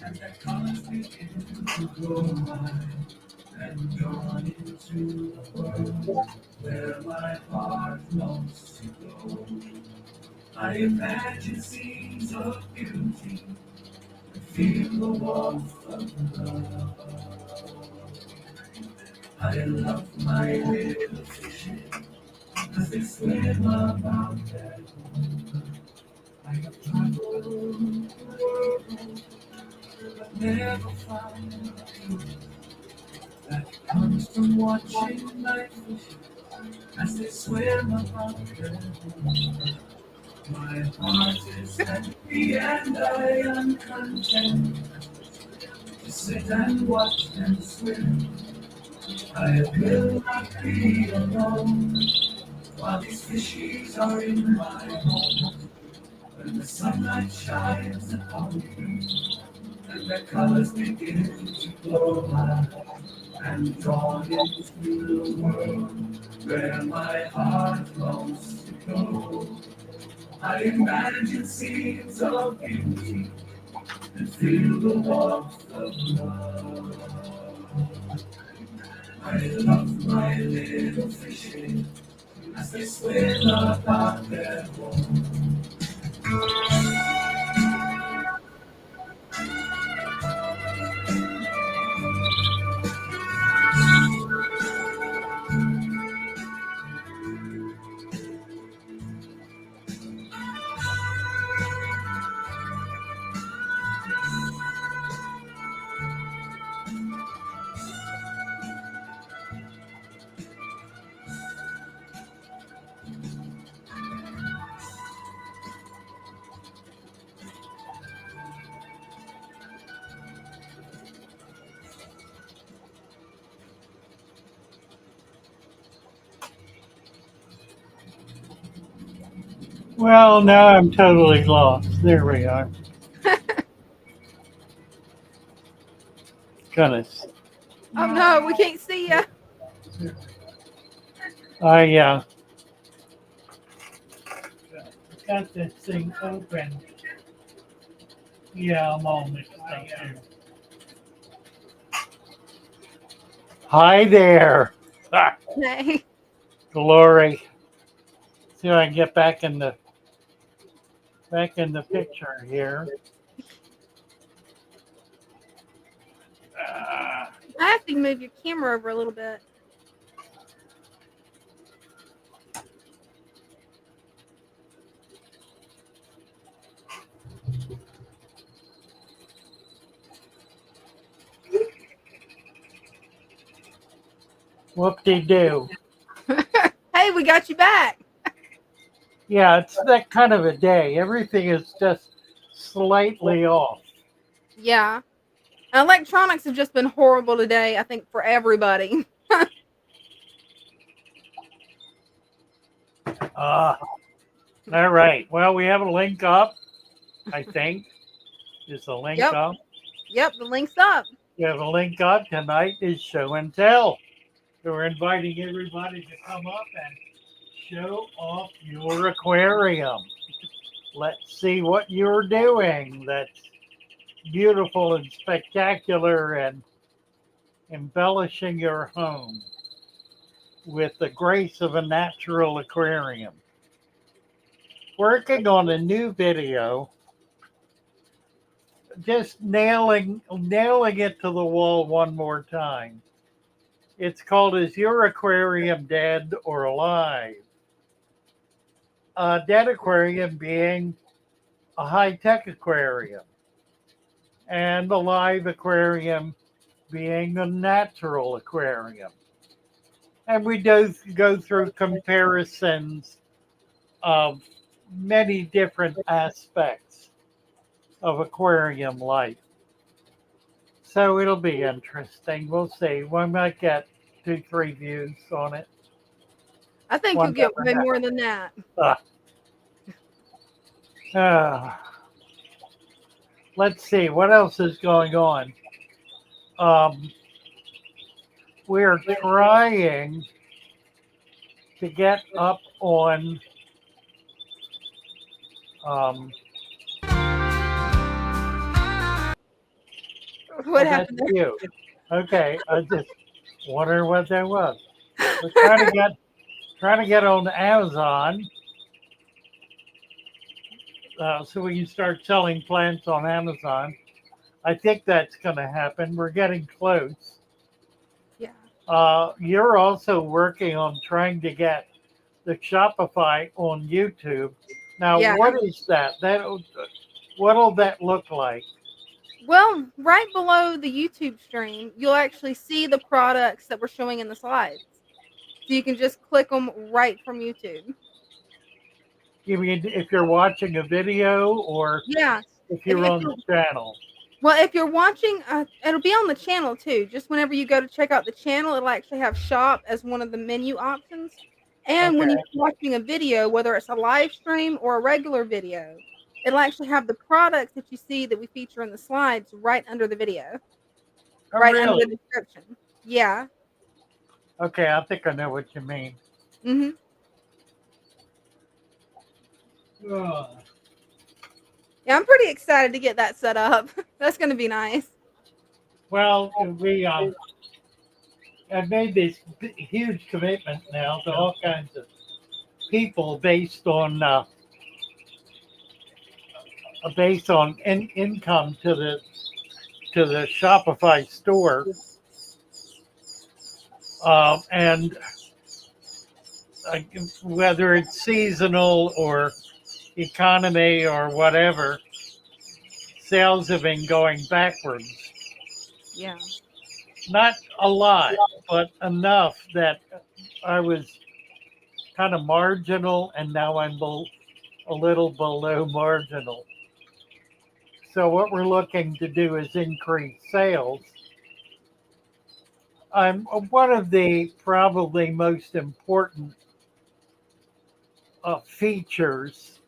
and the colors begin to grow wide and drawn into a world where my heart longs to go. I imagine scenes of beauty and feel the warmth of love. I love my little fishes as they swim about their home. I have traveled the world but never found a peace that comes from watching my fishes as they swim about their home. My heart is happy and I am content to sit and watch them swim. I will not be alone while these fishes are in my home. When the sunlight shines upon them and their colors begin to glow high and drawn into the world where my heart longs to go. I imagine scenes of beauty and feel the warmth of love. I love my little fishes as they swim about their home. Well, now I'm totally lost. There we are. Goodness. Oh no, we can't see you. I got this thing open. Yeah, I'm all mixed up here. Hi there. Ah, Hey. glory. See if I can get back in the picture here. Ah, I have to move your camera over a little bit. whoop-de-doo. Hey, we got you back. Yeah, it's that kind of a day. Everything is just slightly off. Yeah. Electronics have just been horrible today, I think, for everybody. Ah, all right. Well, we have a link up, I think. Is the link Yep. up? Yep, the link's up. We have a link up. Tonight is show and tell. So we're inviting everybody to come up and show off your aquarium. Let's see what you're doing. That's beautiful and spectacular and embellishing your home with the grace of a natural aquarium. Working on a new video, just nailing it to the wall one more time. It's called Is Your Aquarium Dead or Alive? A dead aquarium being a high-tech aquarium, and a live aquarium being a natural aquarium. And we do go through comparisons of many different aspects of aquarium life. So it'll be interesting. We'll see. We might get 2-3 views on it. I think One you'll get way never more than that. Let's see what else is going on. We're trying to get up on What that's happened there? cute. Okay, I just wondering what that was. We're trying to get on Amazon, so we can start selling plants on Amazon. I think that's going to happen. We're getting close. Yeah. You're also working on trying to get the Shopify on YouTube. Now, Yeah. what is that? What'll that look like? Well, right below the YouTube stream, you'll actually see the products that we're showing in the slides. So you can just click them right from YouTube. You mean if you're watching a video or Yeah. if If you're if on you're the channel? If you're watching, it'll be on the channel too. Just whenever you go to check out the channel, it'll actually have shop as one of the menu options. And when you're Okay. watching a video, whether it's a live stream or a regular video, it'll actually have the products that you see that we feature in the slides right under the video, Oh, right under really? the description. Yeah. Okay, I think I know what you mean. Mhm. Ugh. Yeah, I'm pretty excited to get that set up. That's gonna be nice. Well, we have made this huge commitment now to all kinds of people based on income to the Shopify store, and uh, whether it's seasonal or economy or whatever, sales have been going backwards. Yeah. Not a lot, but enough that I was kind of marginal, and now a little below marginal. So what we're looking to do is increase sales. I'm one of the probably most important features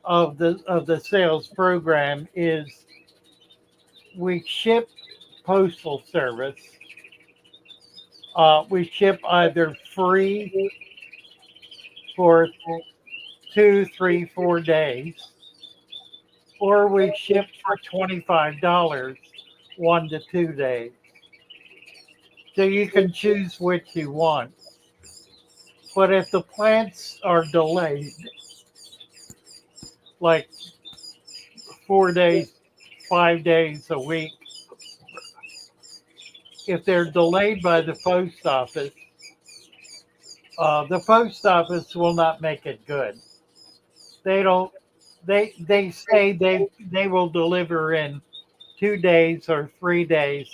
of the sales program is we ship postal service. We ship either free for 2, 3, 4 days, or we ship for $25 1 to 2 days. So you can choose which you want. But if the plants are delayed, like 4 days, 5 days a week, if they're delayed by the post office will not make it good. They don't. They say they will deliver in 2 days or 3 days,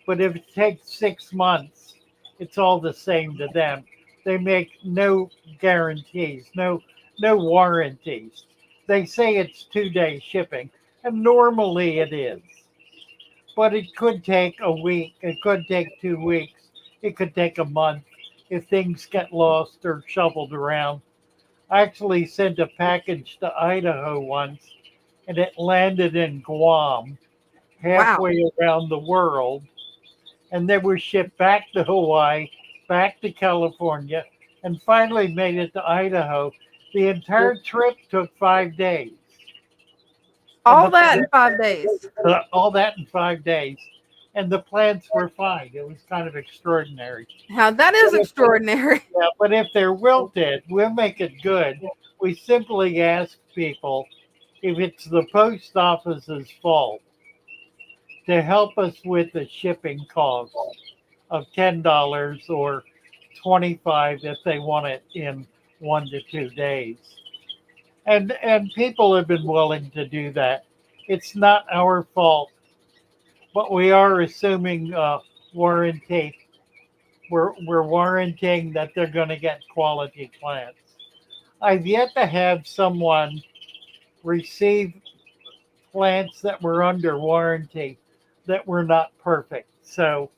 but if it takes 6 months, it's all the same to them. They make no guarantees, no warranties. They say it's 2 day shipping, and normally it is. But it could take a week, it could take 2 weeks, it could take a month if things get lost or shoveled around. I actually sent a package to Idaho once and it landed in Guam, Wow. halfway around the world, and they were shipped back to Hawaii, back to California, and finally made it to Idaho. The entire trip took 5 days, and All that in 5 days. all that in 5 days, and the plants were fine. It was kind of extraordinary. Now that But is if, extraordinary. yeah, but if they're wilted, we'll make it good. We simply ask people if it's the post office's fault to help us with the shipping cost of $10 or 25 if they want it in 1 to 2 days. And people have been willing to do that. It's not our fault, but we are assuming warranty. We're warranting that they're going to get quality plants. I've yet to have someone receive plants that were under warranty that were not perfect. So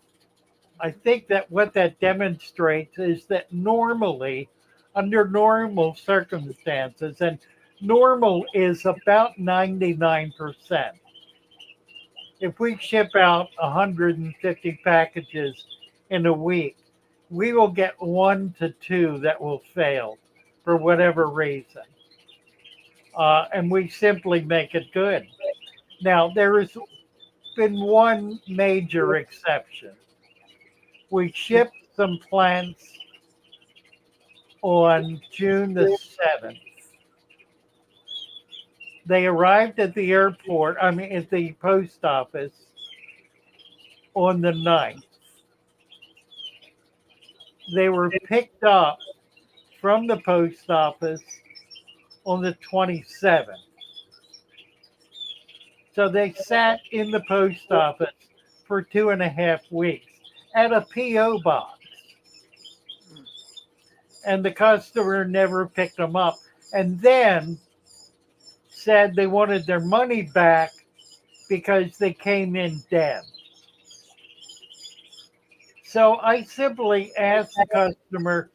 I think that what that demonstrates is that normally, under normal circumstances, and normal is about 99%. If we ship out 150 packages in a week, we will get 1 to 2 that will fail for whatever reason. And we simply make it good. Now, there is been one major exception. We shipped some plants on June the 7th. They arrived at the airport, I mean, at the post office on the 9th. They were picked up from the post office on the 27th. So they sat in the post office for 2.5 weeks at a P.O. box. And the customer never picked them up. And then said they wanted their money back because they came in dead. So I simply asked the customer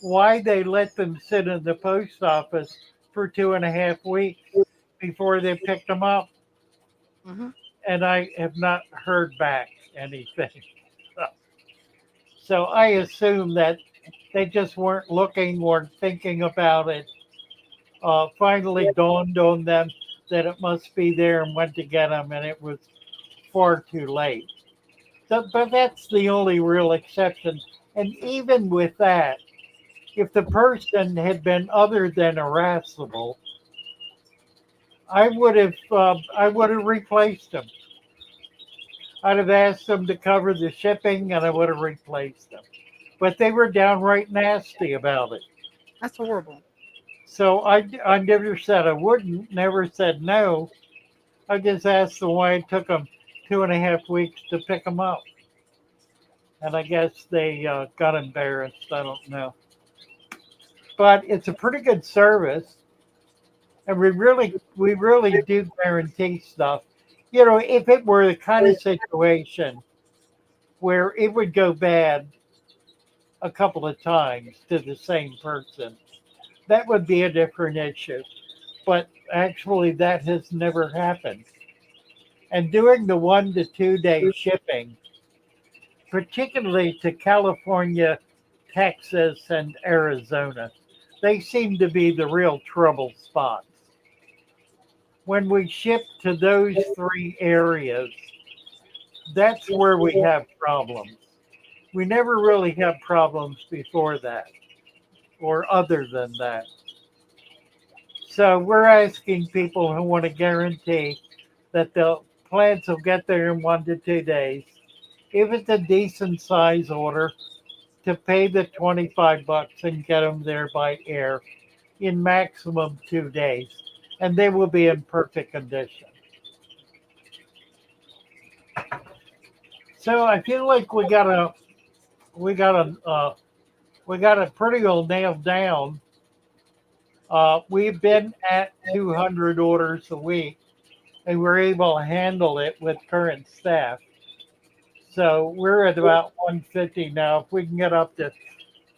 why they let them sit in the post office for 2.5 weeks before they picked them up. Hmm. And I have not heard back anything. So I assume that they just weren't looking, weren't thinking about it. Finally dawned on them that it must be there and went to get them, and it was far too late. So, but that's the only real exception. And even with that, if the person had been other than irascible, I would have replaced them. I'd have asked them to cover the shipping, and I would have replaced them. But they were downright nasty about it. That's horrible. So I never said I wouldn't, never said no. I just asked them why it took them 2.5 weeks to pick them up. And I guess they got embarrassed. I don't know. But it's a pretty good service. And we really do guarantee stuff. You know, if it were the kind of situation where it would go bad a couple of times to the same person, that would be a different issue. But actually, that has never happened. And doing the 1 to 2 day shipping, particularly to California, Texas, and Arizona, they seem to be the real trouble spots. When we ship to those three areas, that's where we have problems. We never really have problems before that or other than that. So we're asking people who want to guarantee that the plants will get there in 1 to 2 days. If it's a decent size order, to pay the $25 and get them there by air in maximum 2 days, and they will be in perfect condition. So I feel like we got a pretty well nailed down. We've been at 200 orders a week, and we're able to handle it with current staff. So we're at about 150 now. If we can get up to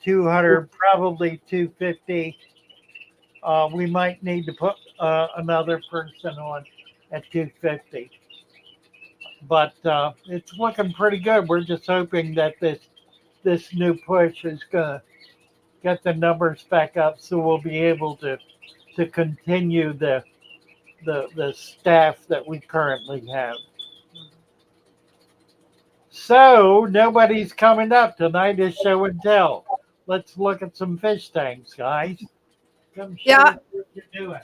200, probably 250, we might need to put another person on at 250. But it's looking pretty good. We're just hoping that this new push is gonna get the numbers back up, so we'll be able to continue the staff that we currently have. So nobody's coming up tonight. Is show and tell. Let's look at some fish tanks, guys. Come show Yeah, us what you're doing.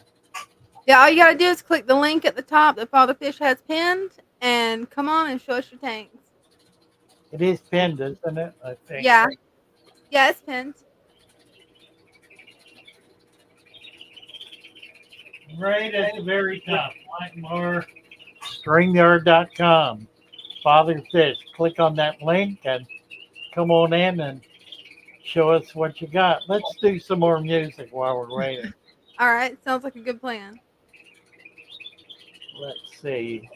yeah. All you gotta do is click the link at the top that Father Fish has pinned, and come on and show us your tanks. It is pinned, isn't it? I think. Yeah, yeah, it's pinned. Right at the very top. Like more StringYard.com. Father Fish. Click on that link and come on in and show us what you got. Let's do some more music while we're waiting. All right, sounds like a good plan. Let's see.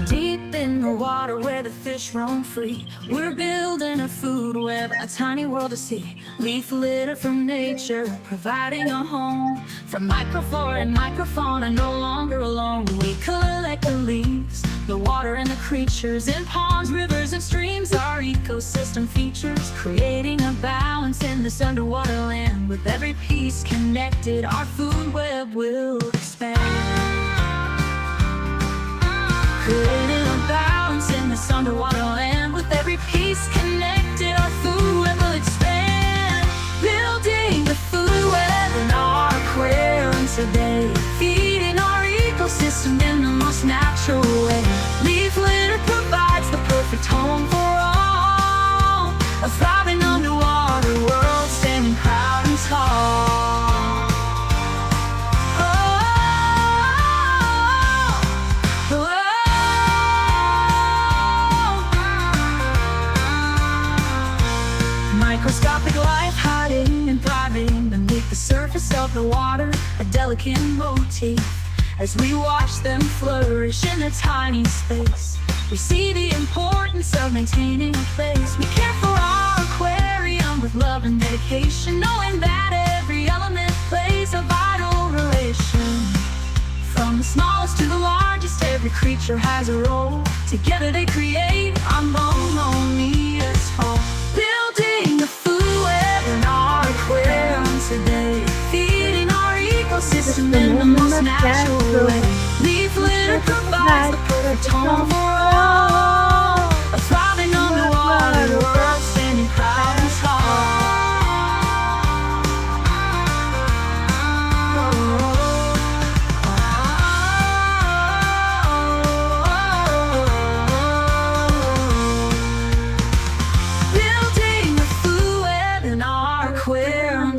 Deep in the water where the fish roam free, we're building a food web, a tiny world to see. Leaf litter from nature, providing a home. From microflora and microfauna, no longer alone. We collect the leaves, The water and the creatures in ponds, rivers, and streams are ecosystem features, creating a balance in this underwater land. With every piece connected, our food web will expand. Creating a balance in this underwater land. With every piece connected, our food web will expand. Building the food web in our aquarium today, feeding our ecosystem in the most natural way. Leaf litter provides the perfect home for all, a thriving underwater world standing proud and tall. Microscopic life hiding and thriving beneath the surface of the water, a delicate motif. As we watch them flourish in a tiny space, we see the importance of maintaining a place. We care for our aquarium with love and dedication, knowing that every element plays a vital relation. From the smallest to the largest, every creature has a role. Together they create our monotonous home. Building the food web in our aquarium today, feeding our ecosystem in the most natural way. Leaf litter provides the perfect home for all, a thriving underwater world standing proud and tall.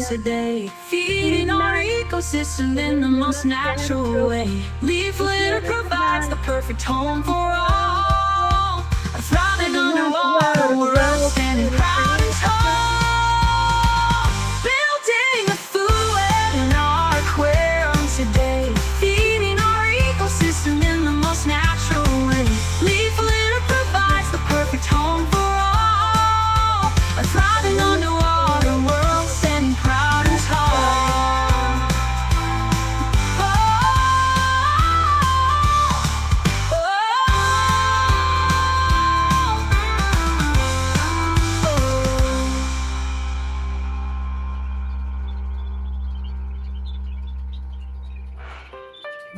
Today, feeding our ecosystem in the most natural way. Leaf litter provides the perfect home for all, a thriving underwater world standing proud and tall. Building a food web in our aquarium today, feeding our ecosystem in the most natural way. Leaf litter provides the perfect home for all, a thriving underwater world standing proud and tall.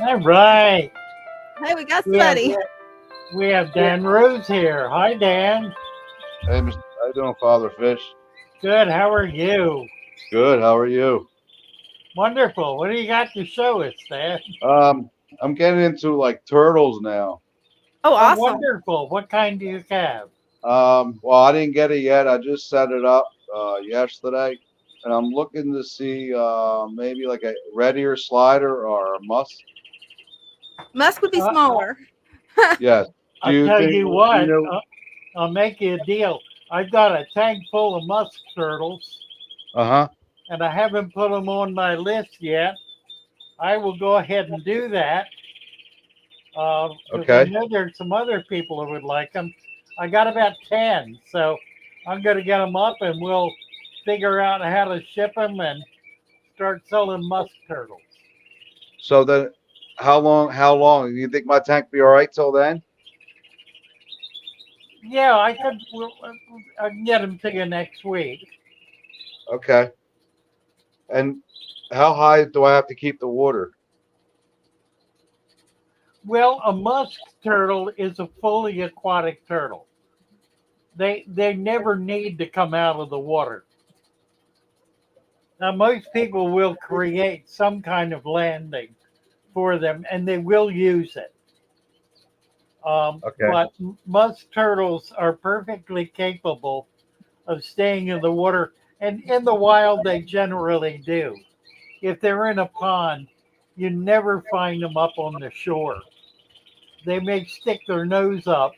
All right. Hey, we got We have, somebody. we have Dan Rose here. Hi, Dan. Hey, how you doing, Father Fish? Good. How are you? Good. How are you? Wonderful. What do you got to show us, Dan? I'm getting into like turtles now. Oh, Oh, awesome. wonderful. What kind do you have? Well, I didn't get it yet. I just set it up yesterday, and I'm looking to see maybe like a red ear slider or a musk. Musk would be Uh, smaller. Yes. Do I'll you tell think you what. know? I'll make you a deal. I've got a tank full of musk turtles, Uh-huh. and I haven't put them on my list yet. I will go ahead and do that because I Okay. know there's some other people who would like them. I got about 10, so I'm going to get them up, and we'll figure out how to ship them and start selling musk turtles. So then, how long? Do you think my tank be all right till then? Yeah, I can get them to you next week. Okay. And how high do I have to keep the water? Well, a musk turtle is a fully aquatic turtle. They never need to come out of the water. Now, most people will create some kind of landing for them, and they will use it. Okay. But musk turtles are perfectly capable of staying in the water, and in the wild, they generally do. If they're in a pond, you never find them up on the shore. They may stick their nose up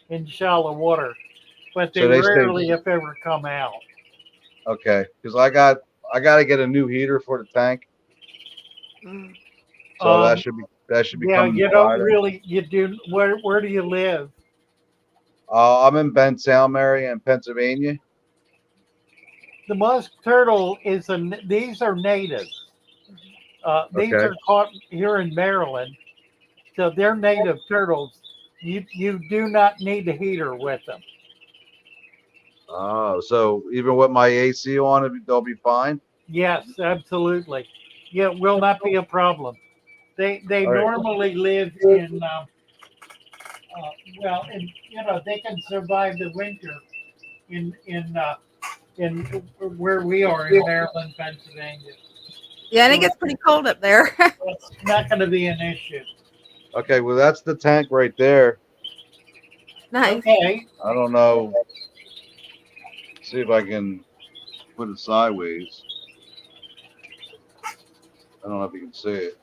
in shallow water, but they So they stay. rarely, if ever, come out. Okay. Because I got to get a new heater for the tank. Mm. So Um, that should be yeah, coming you don't Friday. really. You do. Where do you live? I'm in Bensalem area in Pennsylvania. The musk turtle is a. These are natives. These Okay. are caught here in Maryland, so they're native turtles. You do not need a heater with them. Oh, so even with my AC on, they'll be fine. Yes, absolutely. Yeah, it will not be a problem. They All right. normally live in well, and they can survive the winter in where we are in Maryland, Pennsylvania. Yeah, and it So gets pretty cold up there. it's not going to be an issue. Okay, well that's the tank right there. Nice. Okay. I don't know. See if I can put it sideways. I don't know if you can see it.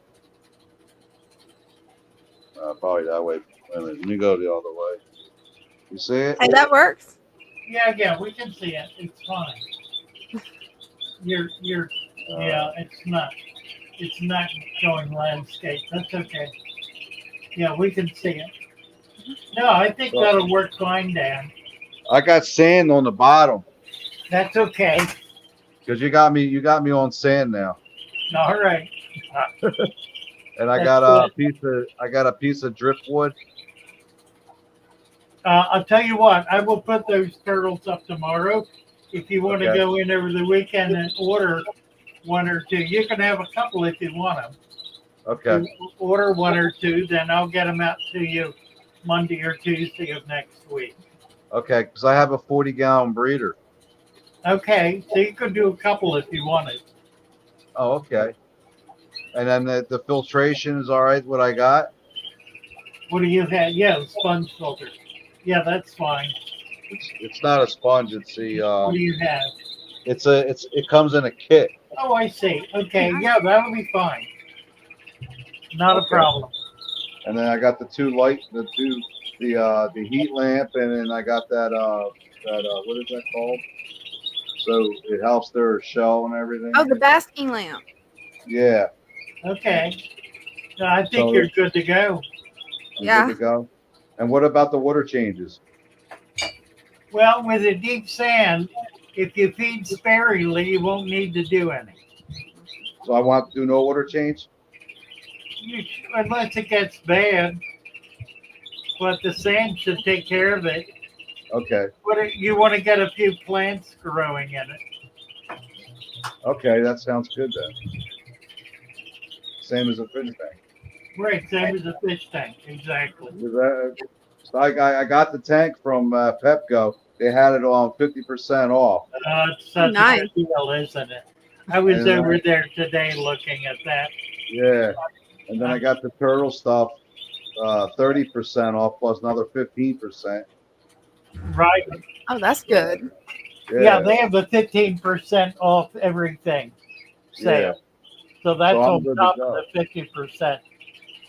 Probably that way. Wait a minute. Let me go the other way. You see it? Hey, that works. Yeah, we can see it. It's fine. You're yeah, it's not showing landscape. That's okay. Yeah, we can see it. No, I think So, that'll work fine, Dan. I got sand on the bottom That's okay. because you got me on sand now, All right. and I That's got good. a piece of driftwood. I'll tell you what, I will put those turtles up tomorrow. If you want to Okay. go in over the weekend and order one or two, you can have a couple if you want them. Okay. You order one or two, then I'll get them out to you Monday or Tuesday of next week. Okay, because I have a 40-gallon breeder. Okay, so you could do a couple if you wanted. Oh, okay. And then the filtration is all right. What I got? What do you have? Yeah, the sponge filter. Yeah, that's fine. It's not a sponge. It's What do you have? it comes in a kit. Oh, I see. Okay, yeah, that'll be fine. Not a Okay. problem. And then I got the heat lamp, and then I got that what is that called? So it helps their shell and everything. Oh, the basking lamp. Yeah. Okay. So I think So you're good to go. I'm Yeah. good to go. And what about the water changes? Well, with a deep sand, if you feed sparingly, you won't need to do any. So I want to do no water change? Unless it gets bad. But the sand should take care of it. Okay. You want to get a few plants growing in it. Okay, that sounds good then. Same as a fish tank. Right, same as a fish tank, exactly. So I got the tank from Pepco. They had it on 50% off. It's such nice. a good deal, isn't it? I was And, over there today looking at that. Yeah. And then I got the turtle stuff 30% off plus another 15%. Right. Oh, that's good. Yeah, they have the 15% off everything sale. Yeah. So that's So I'm on good to top go. of the 50%.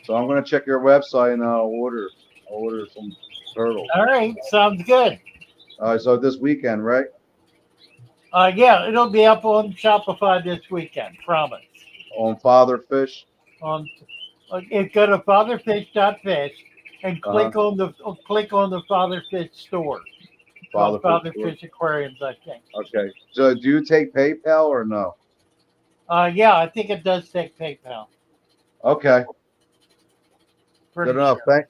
So I'm gonna check your website and I'll order some turtles. All right, sounds good. All right, so this weekend, right? Yeah, it'll be up on Shopify this weekend, promise. On Father Fish. On go to fatherfish.fish and click on the Father Fish store. Father Fish Aquariums, I think. Okay. So do you take PayPal or no? Yeah, I think it does take PayPal. Okay. Pretty Good enough. sure.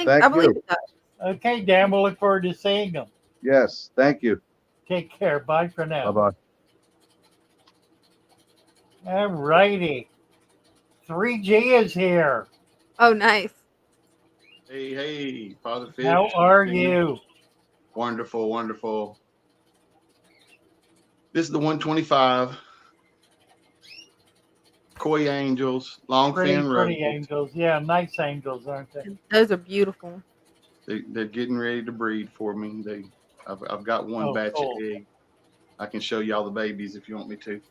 I believe you. it does. Okay, Dan, we'll look forward to seeing them. Yes. Thank you. Take care. Bye for now. Bye bye. All righty. 3G is here. Oh, nice. Hey, Father Fish. How are you? Wonderful, wonderful. This is the 125 Koi Angels, long fin Pretty rose. angels. Yeah, nice angels, aren't they? Those are beautiful. They're getting ready to breed for me. I've got one batch cool. of egg. I can show y'all the babies if you want me to.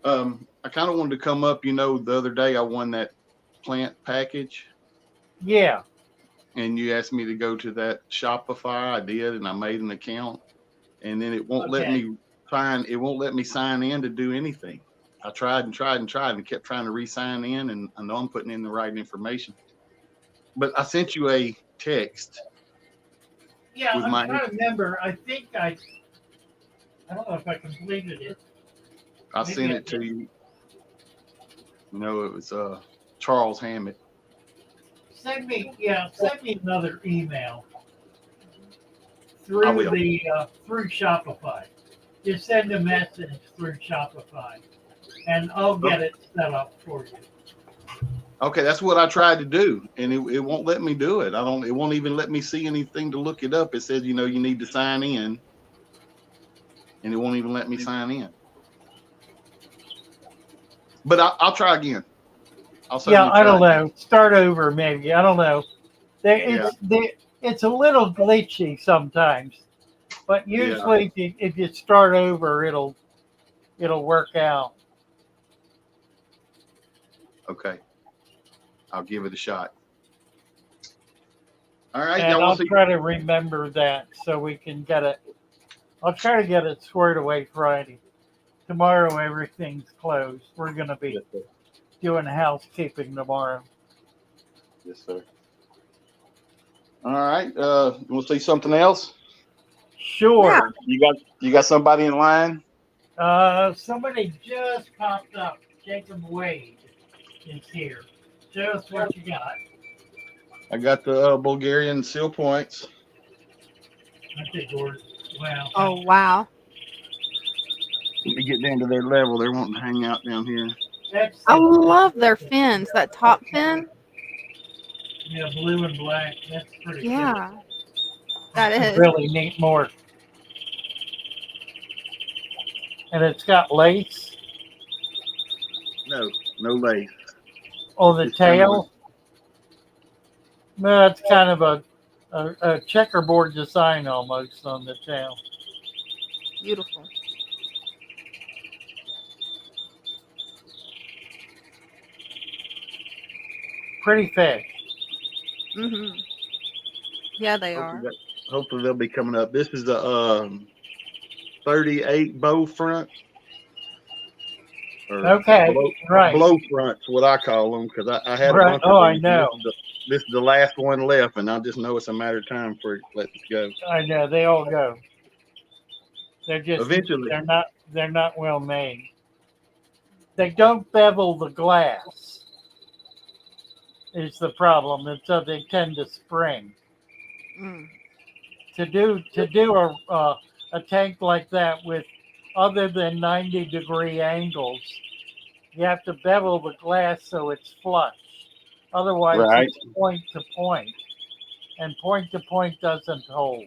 I kind of wanted to come up. The other day I won that plant package. Yeah. And you asked me to go to that Shopify. I did, and I made an account. And then it won't let me sign in to do anything. I tried and kept trying to re-sign in, and I know I'm putting in the right information. But I sent you a text. Yeah, I'm trying to remember. I think I don't know if I completed it. I sent it to you. It was Charles Hammett. send me another email I through will. through Shopify. Just send a message through Shopify, and I'll get it set up for you. Okay, that's what I tried to do, and it won't let me do it. It won't even let me see anything to look it up. It says, you need to sign in, and it won't even let me sign in. But I'll try again. I'll Yeah, certainly I don't try. know. Start over, maybe. I don't know. It's a little glitchy sometimes, but Yeah. usually if you start over, it'll work out. Okay. I'll give it a shot. All right. And Y'all want I'll to see? try to remember that so we can get it. I'll try to get it squared away Friday. Tomorrow everything's closed. We're gonna be Yes, sir. doing housekeeping tomorrow. Yes, sir. All right. We'll see something else. Sure. You got somebody in line? Somebody just popped up. Jacob Wade is here. Show us what you got. I got the Bulgarian seal points. I think we're well. Oh wow. Let me get down to their level. They're wanting to hang out down here. That's I love their fins. That top fin. yeah, blue and black. That's pretty cool. Yeah, that It's is. really neat morph. And it's got lace No lace. on the It's kind of tail. No, it's kind of a checkerboard design almost on the tail. Beautiful. Pretty fish. Mhm. Yeah, they hopefully, are. hopefully they'll be coming up. This is the 38 bow front. Or Okay, right. blow fronts, what I call them, because I had a Right. bunch Oh, of I these. know. This is the last one left, and I just know it's a matter of time for it lets go. I know. They all go. Eventually, They're not well made. They don't bevel the glass is the problem, and so they tend to spring. Mm. To do a tank like that with other than 90-degree angles, you have to bevel the glass so it's flush. Otherwise, right? it's point to point, and point to point doesn't hold.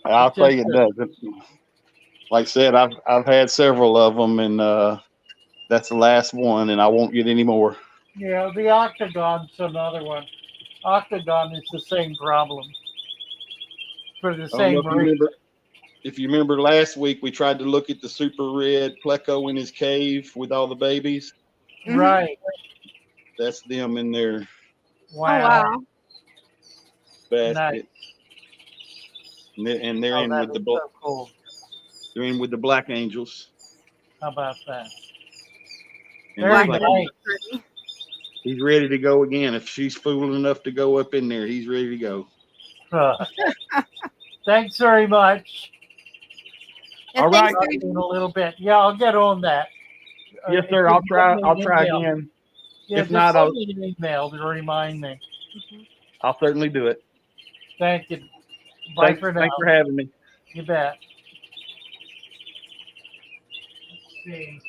I'll It's tell just you, it does. Like I said, I've had several of them, and that's the last one, and I won't get any more. the octagon's another one. Octagon is the same problem for the I don't know same reason. if you remember last week, we tried to look at the super red pleco in his cave with all the babies. Mhm. Right. That's them in their Oh Wow. wow. Nice. basket, and they're Oh, in that with is so cool. they're in with the black angels. How about that? And Very looks like nice. Pretty. he's ready to go again. If she's fool enough to go up in there, he's ready to go. Thanks very much. And All thanks right. for In a little bit. Yeah, I'll get on that. Yes, If sir. you I'll try. send me I'll an try email- again. Yeah, If just not, send me an email to remind me. I'll certainly do it. Thank you. Bye for now. Thanks for having me. You bet. Let's see.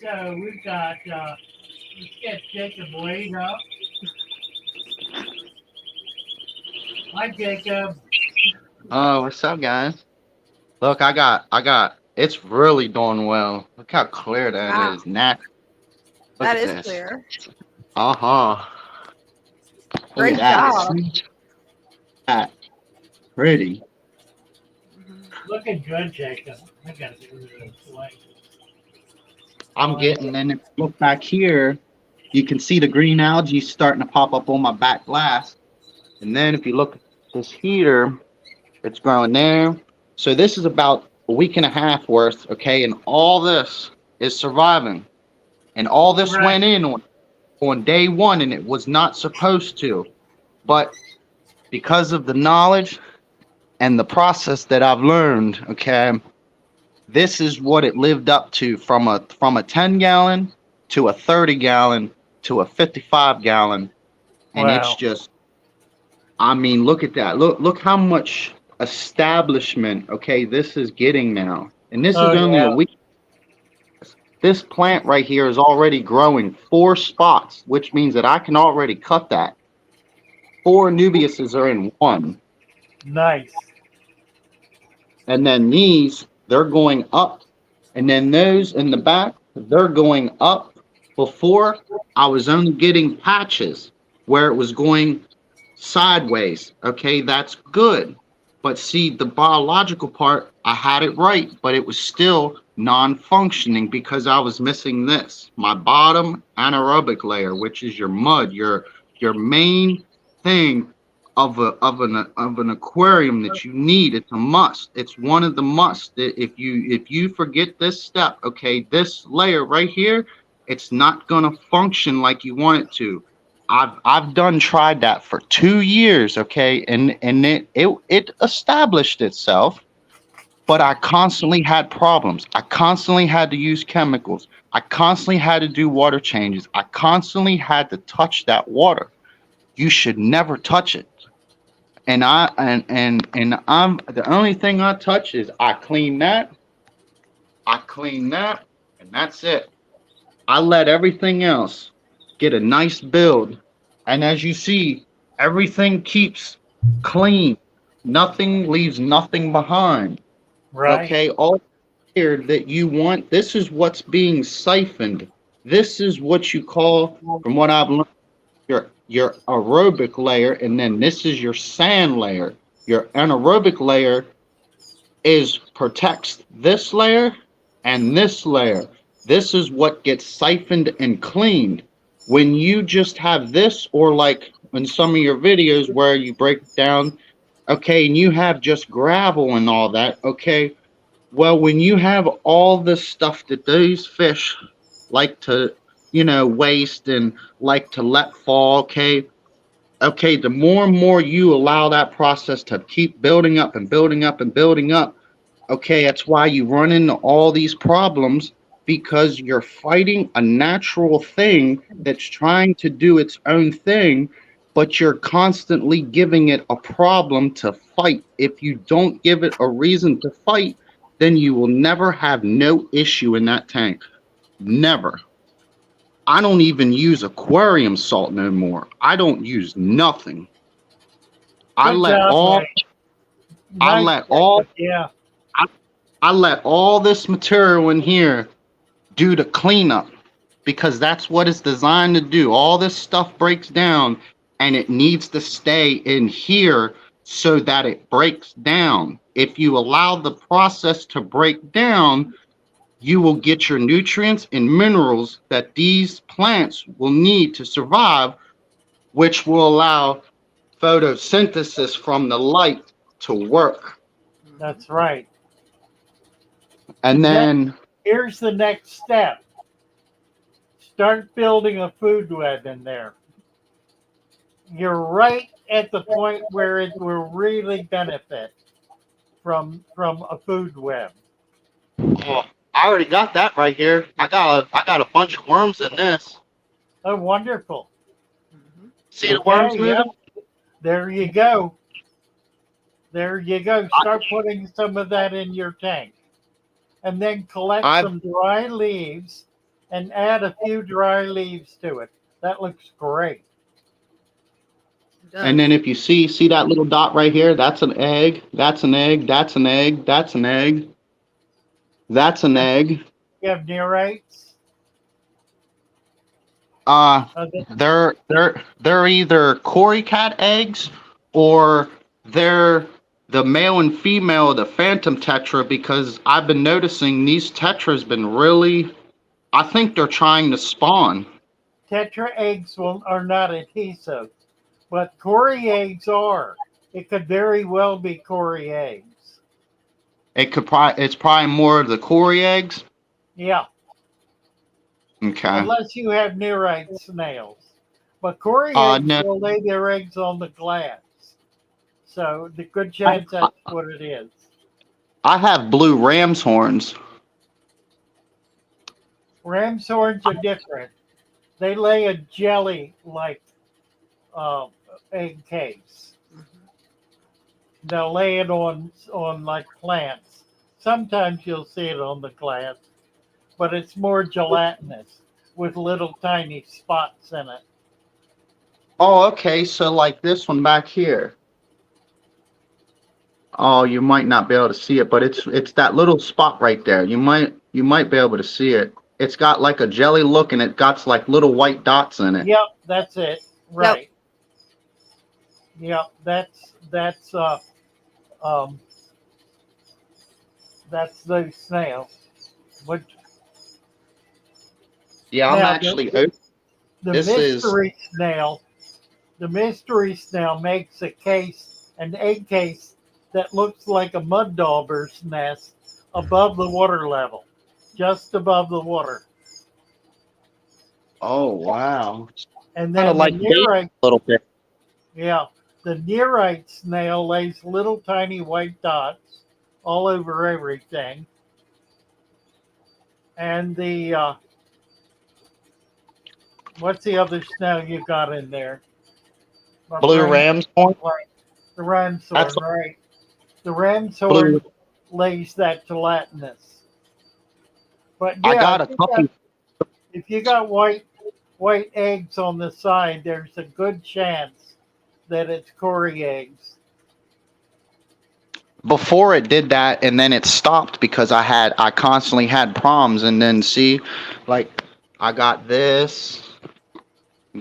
So we've got let's get Jacob Wade up. Hi Jacob. Oh, what's up, guys? Look, it's really doing well. Look how clear that Wow. is. Natural. Look that at is this. clear. Uh-huh. Look Great at that. job. That. Pretty. Mhm. Looking good, Jacob. I gotta get rid of this light. I'm getting, and if you look back here, you can see the green algae starting to pop up on my back glass. And then if you look at this heater, it's growing there. So this is about a week and a half worth, okay? And all this is surviving. And all this Right. went in on day one, and it was not supposed to. But because of the knowledge and the process that I've learned, okay, this is what it lived up to from a 10 gallon to a 30 gallon to a 55 gallon, and it's Wow. just, I mean, look at that. Look how much establishment, okay, this is getting now. And this is Oh only a yeah. week. This plant right here is already growing 4 spots, which means that I can already cut that. 4 Nubiuses are in one. Nice. And then these, they're going up. And then those in the back, they're going up. Before, I was only getting patches where it was going sideways. Okay, that's good. But see, the biological part, I had it right, but it was still non-functioning because I was missing this, my bottom anaerobic layer, which is your mud, your main thing of an aquarium that you need. It's a must. It's one of the must. If you forget this step, okay, this layer right here, it's not gonna function like you want it to. I've done tried that for 2 years, okay, and it established itself, but I constantly had problems. I constantly had to use chemicals. I constantly had to do water changes. I constantly had to touch that water. You should never touch it. And I'm the only thing I touch is I clean that, and that's it. I let everything else get a nice build. And as you see, everything keeps clean. Nothing leaves nothing behind. Right. Okay, all here that you want, this is what's being siphoned. This is what you call, from what I've learned, your aerobic layer, and then this is your sand layer. Your anaerobic layer is protects this layer and this layer. This is what gets siphoned and cleaned. When you just have this, or like in some of your videos where you break it down, okay, and you have just gravel and all that, okay, well, when you have all this stuff that these fish like to, waste and like to let fall, okay, the more and more you allow that process to keep building up and building up and building up, okay, that's why you run into all these problems, because you're fighting a natural thing that's trying to do its own thing, but you're constantly giving it a problem to fight. If you don't give it a reason to fight, then you will never have no issue in that tank. Never. I don't even use aquarium salt no more. I don't use nothing. I Good let job, all Mike. I Nice. let all Yeah. I, I let all this material in here do the cleanup, because that's what it's designed to do. All this stuff breaks down and it needs to stay in here so that it breaks down. If you allow the process to break down, you will get your nutrients and minerals that these plants will need to survive, which will allow photosynthesis from the light to work. Mhm. That's right. And Next, then, here's the next step. Start building a food web in there. You're right at the point where it will really benefit from a food web. oh, I already got that right here. I got a bunch of worms in this. Oh, wonderful. Mhm. See the worms Okay, moving? yep. There you go. There you go. Start putting some of that in your tank. And then collect I've some dry leaves and add a few dry leaves to it. That looks great. It and does. then if you see that little dot right here, that's an egg. That's an egg. That's an egg. That's an egg. That's an egg. You have nerites. Uh, Uh, they're either Cory cat eggs, or they're the male and female of the phantom tetra, because I've been noticing these tetras been really, I think they're trying to spawn. Tetra eggs are not adhesive, but Cory eggs are. It could very well be Cory eggs. It's probably more of the Cory eggs. Yeah, Okay. unless you have nerite snails. But Cory eggs No, will lay their eggs on the glass. So the good I, chance that's what it is. I have blue ram's horns. Ram's horns are different. they lay a jelly like uh, egg case. Mhm. They'll lay it on like plants. Sometimes you'll see it on the glass, but it's more gelatinous with little tiny spots in it. Oh, okay. So like this one back here. Oh, you might not be able to see it, but it's that little spot right there. You might be able to see it. It's got like a jelly look and it got like little white dots in it. Yep, that's it. Yep. Right. Yep, um that's the snail. What Yeah, I'm now actually the this is mystery snail makes a case, an egg case that looks like a mud dauber's nest above the water level, just above the water. oh wow. And Kind of then the like bait nearite, a little bit. yeah, the nearite snail lays little tiny white dots all over everything. And the what's the other snail you got in there? My Blue brain ram's horn. blank. The That's ramshorn, right? The blue. ramshorn lays that gelatinous. But I yeah, got a couple. if you got white eggs on the side, there's a good chance that it's Cory eggs. Before it did that and then it stopped because I constantly had problems and then see like I got this.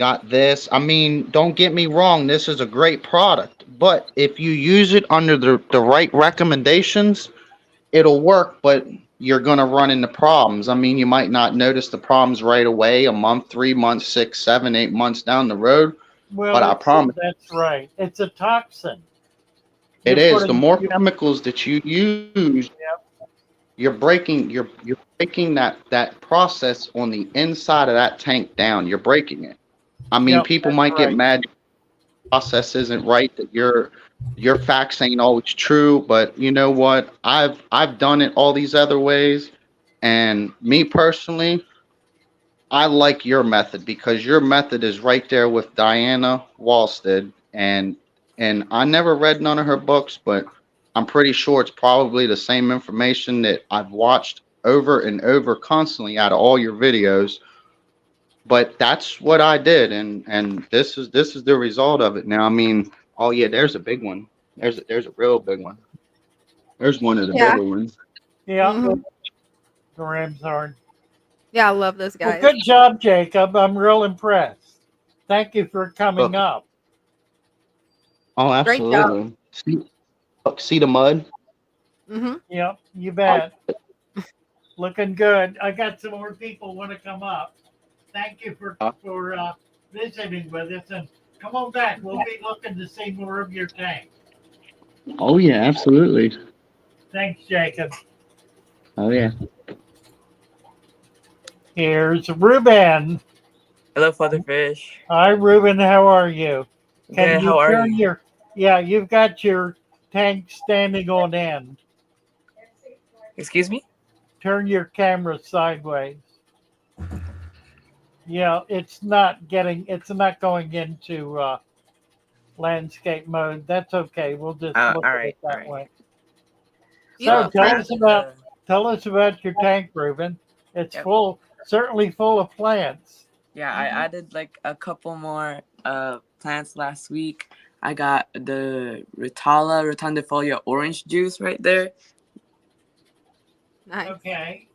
I mean, don't get me wrong, this is a great product, but if you use it under the right recommendations, it'll work, but you're gonna run into problems. I mean, you might not notice the problems right away, a month, 3 months, 6, 7, 8 months down the road, but Well, I promise that's right. It's a toxin. it You're is. The putting more you chemicals that you use, yeah, you're breaking that process on the inside of that tank down. You're breaking it. I mean, yep, people that's might get right. mad the process isn't right, that your facts ain't always true, but you know what? I've done it all these other ways, and me personally, I like your method because your method is right there with Diana Walstead, and I never read none of her books, but I'm pretty sure it's probably the same information that I've watched over and over constantly out of all your videos. But that's what I did, and this is the result of it. Now, I mean, oh yeah, there's a big one. There's a real big one. There's one of the Yeah. bigger ones. Yeah, Hmm. the ramshorn. Yeah, I love those Well, guys. good job, Jacob. I'm real impressed. Thank you for coming Look, up. oh, Great job. absolutely. See the mud. Hmm. Yep, you Oh, bet. Looking good. I got some more people want to come up. Thank you for visiting with us, and come on back. We'll be looking to see more of your tank. oh yeah, absolutely. Thanks, Jacob. Oh yeah. Here's Ruben. Hello, Father Fish. Hi, Ruben. How are you? Can Good, you how are turn you? your? Yeah, you've got your tank standing on end. Excuse me? Turn your camera sideways. Yeah, it's not going into landscape mode. That's okay. We'll just look All at it right, all that right. way. So Beautiful For tank. tell us about your tank, Ruben. It's yep, certainly full of plants. yeah, I Hmm. added like a couple more plants last week. I got the Rotala rotundifolia orange juice right there, Nice. Okay.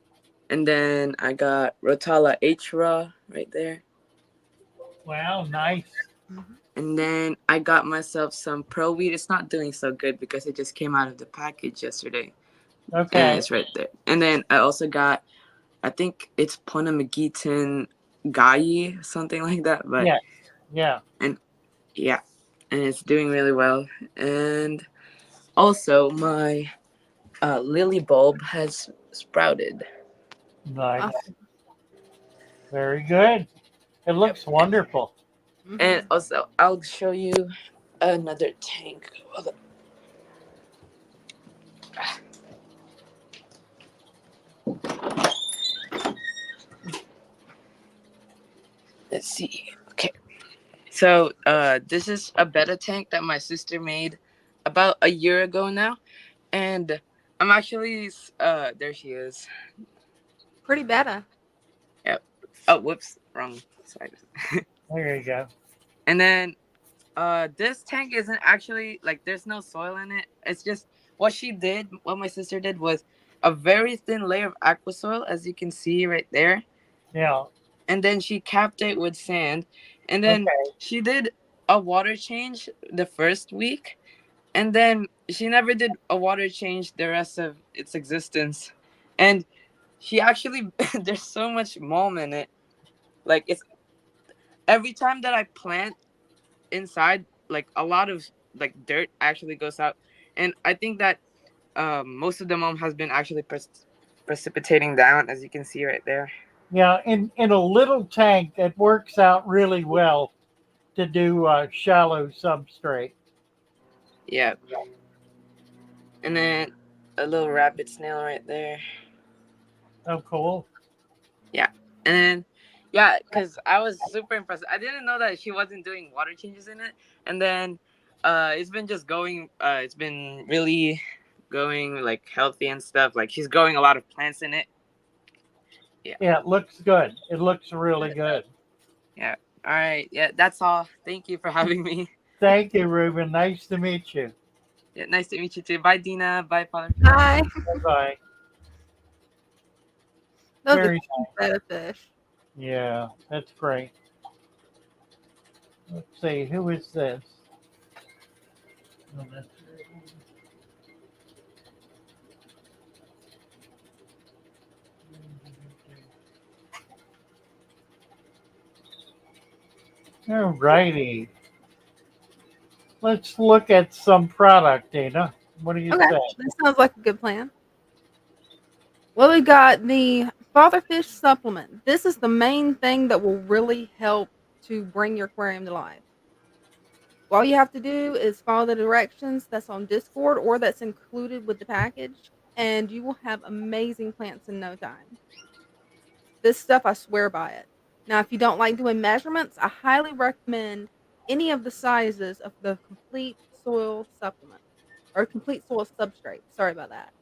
and then I got Rotala Hra right there, Well, nice. Hmm. and then I got myself some Pro Weed. It's not doing so good because it just came out of the package yesterday, and Okay. it's right there. And then I also got, I think it's Ponamagitan Gai, something like that, but Yeah. Yeah. and yeah, and it's doing really well. And also, my lily bulb has sprouted. Nice. Awesome. Very good. It Yep. looks wonderful. And Hmm. also, I'll show you another tank. Hold on. let's see. Okay. So this is a betta tank that my sister made about a year ago now, and I'm actually there she is. Pretty better. Yep. Oh, whoops, wrong side. There you go. And then this tank isn't actually like there's no soil in it. It's just what my sister did was a very thin layer of aqua soil, as you can see right there. Yeah. And then she capped it with sand. And then Okay. she did a water change the first week. And then she never did a water change the rest of its existence. And she actually there's so much mulm in it. Like it's every time that I plant inside, like a lot of like dirt actually goes out. And I think that most of the mulm has been actually precipitating down, as you can see right there. Yeah. In a little tank, it works out really well to do shallow substrate. Yeah. And then a little rabbit snail right there. Oh, cool. Yeah. And then, yeah, because I was super impressed. I didn't know that she wasn't doing water changes in it. And then it's been just going, it's been really going like healthy and stuff. Like she's growing a lot of plants in it. Yeah. Yeah, it looks good. It looks really good. Yeah. All right. Yeah, that's all. Thank you for having me. Thank you, Ruben. Nice to meet you. Yeah, nice to meet you too. Bye, Dina. Bye, Father. Hi. Bye bye. Those are Very cute betta fish. Yeah, that's great. Let's see, who is this? Oh, that's all righty. Let's look at some product, Dana. What do you Okay, say? that sounds like a good plan. Well, we got the fatherfish supplement. This is the main thing that will really help to bring your aquarium to life. All you have to do is follow the directions that's on Discord or that's included with the package, and you will have amazing plants in no time. This stuff, I swear by it. Now, if you don't like doing measurements, I highly recommend any of the sizes of the complete soil supplement or complete soil substrate. Sorry about that.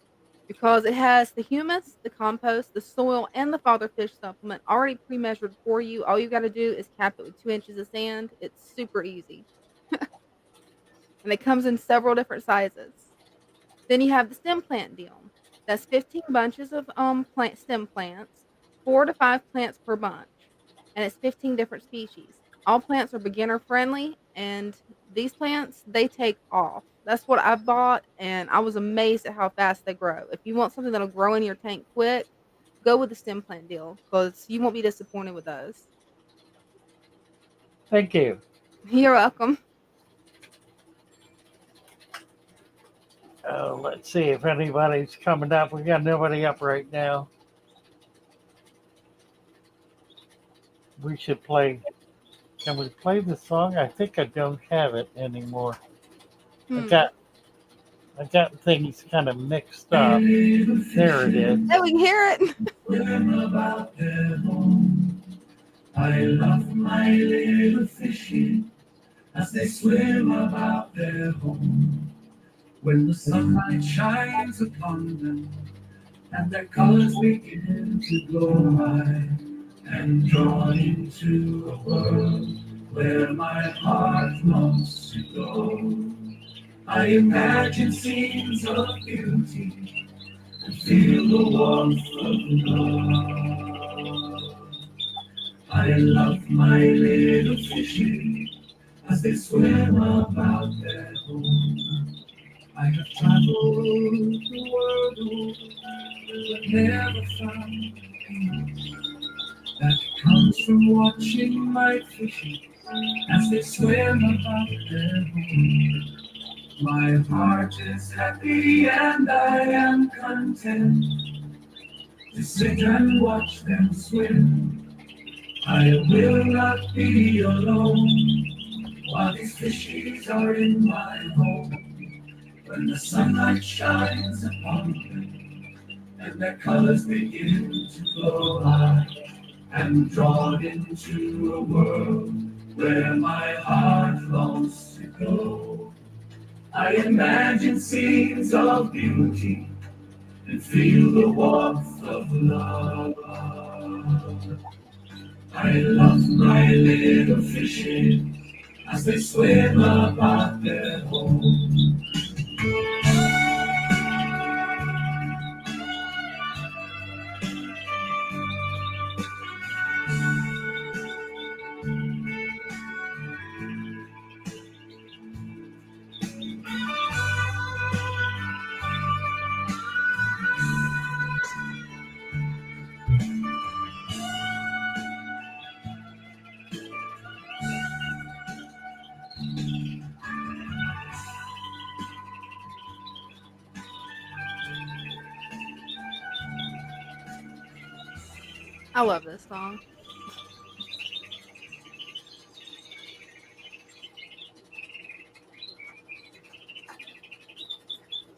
Because it has the humus, the compost, the soil, and the father fish supplement already pre measured for you. All you got to do is cap it with 2 inches of sand. It's super easy. And it comes in several different sizes. Then you have the stem plant deal. That's 15 bunches of plant stem plants, 4 to 5 plants per bunch, and it's 15 different species. All plants are beginner friendly, and these plants they take off. That's what I bought, and I was amazed at how fast they grow. If you want something that'll grow in your tank quick, go with the stem plant deal because you won't be disappointed with those. Thank you. You're welcome. Let's see if anybody's coming up. We got nobody up right now. We should play. Can we play the song? I think I don't have it anymore. I Hmm. got things kind of mixed up. There it is. Hey, we can hear it. Swim about their home. I love my little fishy as they swim about their home. When the sunlight shines upon them and their colors begin to glow, I am drawn into a world where my heart longs to go. I imagine scenes of beauty and feel the warmth of love. I love my little fishy as they swim about their home. I have traveled the world over, but never found peace that comes from watching my fishes as they swim about their home. My heart is happy and I am content to sit and watch them swim. I will not be alone while these fishes are in my home. When the sunlight shines upon them and their colors begin to glow, I and drawn into a world where my heart longs to go. I imagine scenes of beauty and feel the warmth of love. I love my little fishes as they swim about their home. I love this song.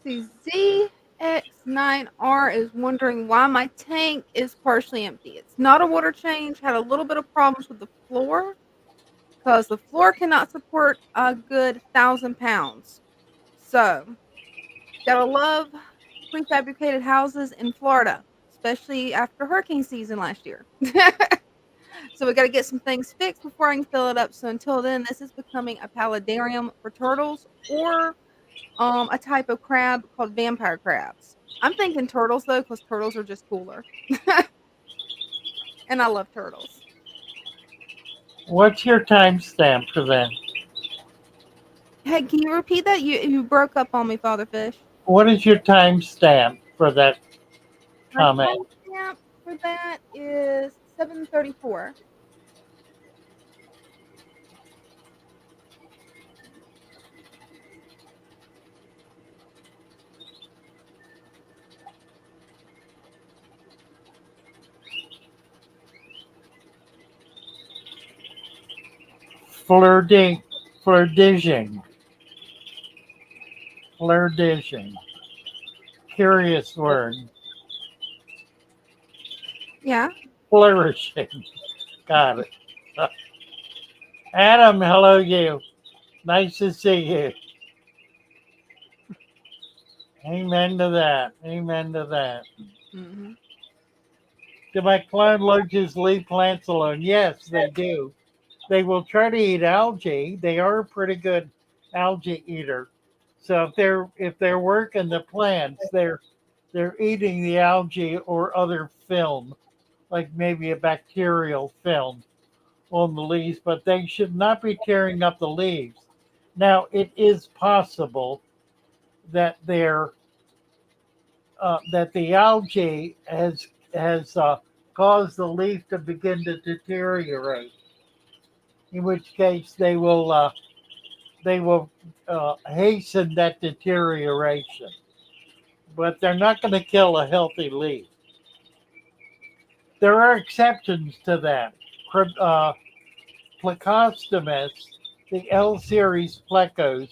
See, ZX9R is wondering why my tank is partially empty. It's not a water change. Had a little bit of problems with the floor because the floor cannot support a good 1,000 pounds. So, gotta love prefabricated houses in Florida, especially after hurricane season last year. So we got to get some things fixed before I can fill it up. So until then, this is becoming a paludarium for turtles or a type of crab called vampire crabs. I'm thinking turtles though, because turtles are just cooler, and I love turtles. What's your timestamp for that? Hey, can you repeat that? You broke up on me, Father Fish. What is your timestamp for that My comment? timestamp for that is 7:34. Flirting, flirting, flirting. Curious word. Yeah. Flourishing. Got it. Adam, hello you. Nice to see you. Amen to that. Amen to that. Hmm. Do my clone loaches leave plants alone? Yes, they do. They will try to eat algae. They are a pretty good algae eater. So if they're working the plants, they're eating the algae or other film, like maybe a bacterial film on the leaves, but they should not be tearing up the leaves. Now, it is possible that that the algae has caused the leaf to begin to deteriorate. In which case, they will hasten that deterioration, but they're not going to kill a healthy leaf. There are exceptions to that. Plecostomus, the L series plecos,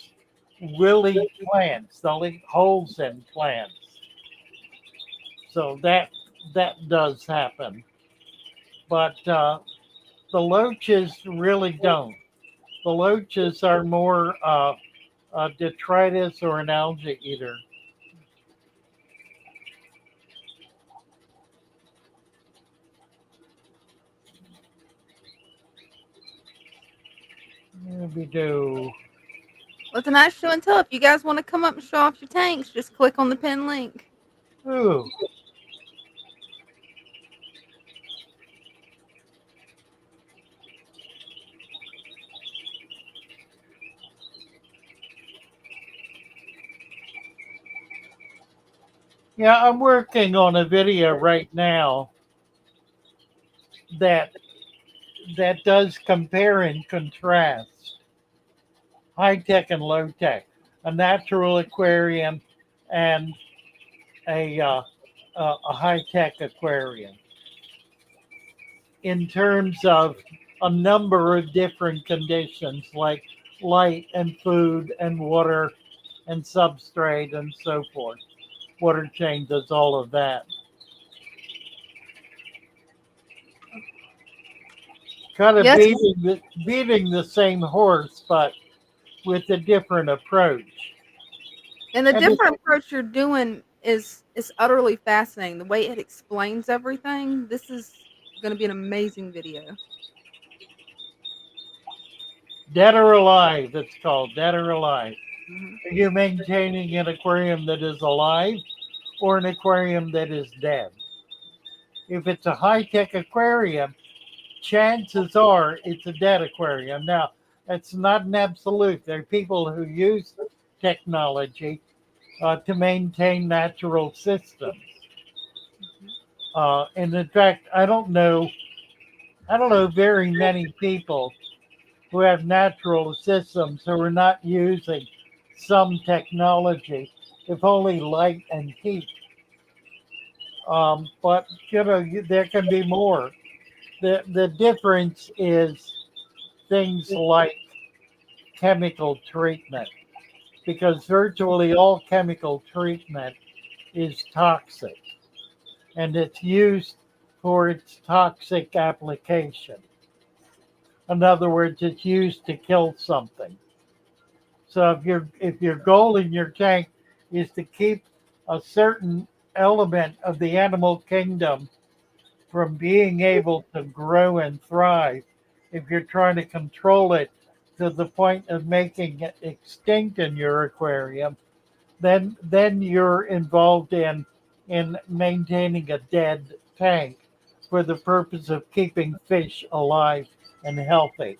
will eat plants. They'll eat holes in plants. So that does happen. But the loaches really don't. The loaches are more a detritus or an algae eater. Maybe do. Well, it's a nice show and tell. If you guys want to come up and show off your tanks, just click on the pin link. Ooh. Yeah, I'm working on a video right now that that does compare and contrast high tech and low tech, a natural aquarium and a high tech aquarium in terms of a number of different conditions like light and food and water and substrate and so forth. Water changes, all of that. kind of Yes, beating the same horse, but with a different approach. and the And it, different approach you're doing is utterly fascinating. The way it explains everything. This is going to be an amazing video. dead or alive, it's called dead or alive. Mhm. Are you maintaining an aquarium that is alive or an aquarium that is dead? If it's a high tech aquarium, chances are it's a dead aquarium. Now, that's not an absolute. There are people who use technology to maintain natural systems. Mhm. And in fact, I don't know very many people who have natural systems who are not using some technology, if only light and heat. But there can be more. The difference is things like chemical treatment, because virtually all chemical treatment is toxic and it's used for its toxic application. In other words, it's used to kill something. So if your goal in your tank is to keep a certain element of the animal kingdom from being able to grow and thrive, if you're trying to control it to the point of making it extinct in your aquarium, then you're involved in maintaining a dead tank for the purpose of keeping fish alive and healthy.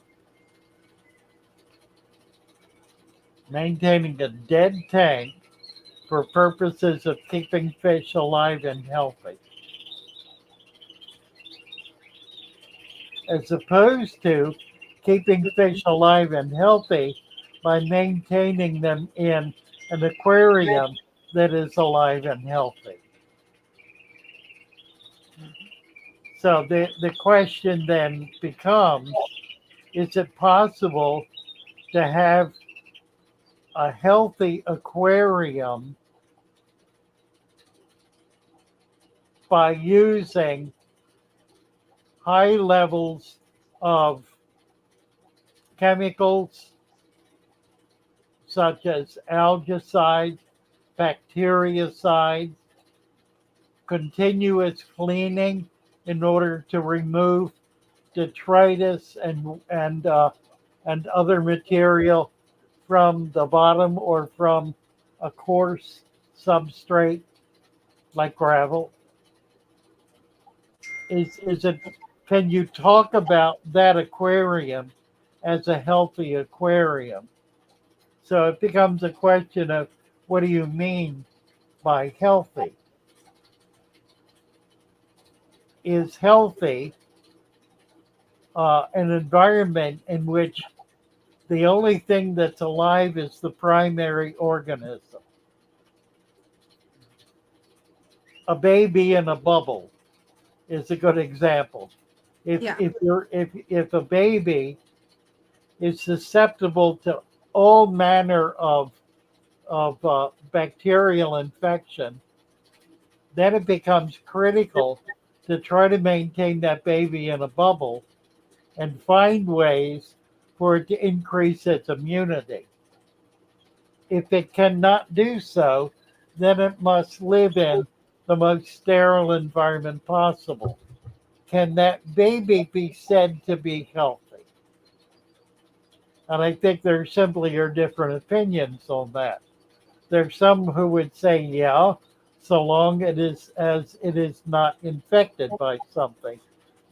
Maintaining a dead tank for purposes of keeping fish alive and healthy, as opposed to keeping fish alive and healthy by maintaining them in an aquarium that is alive and healthy. So the question then becomes, is it possible to have a healthy aquarium by using high levels of chemicals such as algicides, bactericides, continuous cleaning in order to remove detritus and other material from the bottom or from a coarse substrate like gravel? Is it, can you talk about that aquarium as a healthy aquarium? So it becomes a question of, what do you mean by healthy? Is healthy an environment in which the only thing that's alive is the primary organism? A baby in a bubble is a good example. If Yeah. if you're if a baby is susceptible to all manner of bacterial infection, then it becomes critical to try to maintain that baby in a bubble and find ways for it to increase its immunity. If it cannot do so, then it must live in the most sterile environment possible. Can that baby be said to be healthy? And I think there simply are different opinions on that. There's some who would say, yeah, so long as it is not infected by something,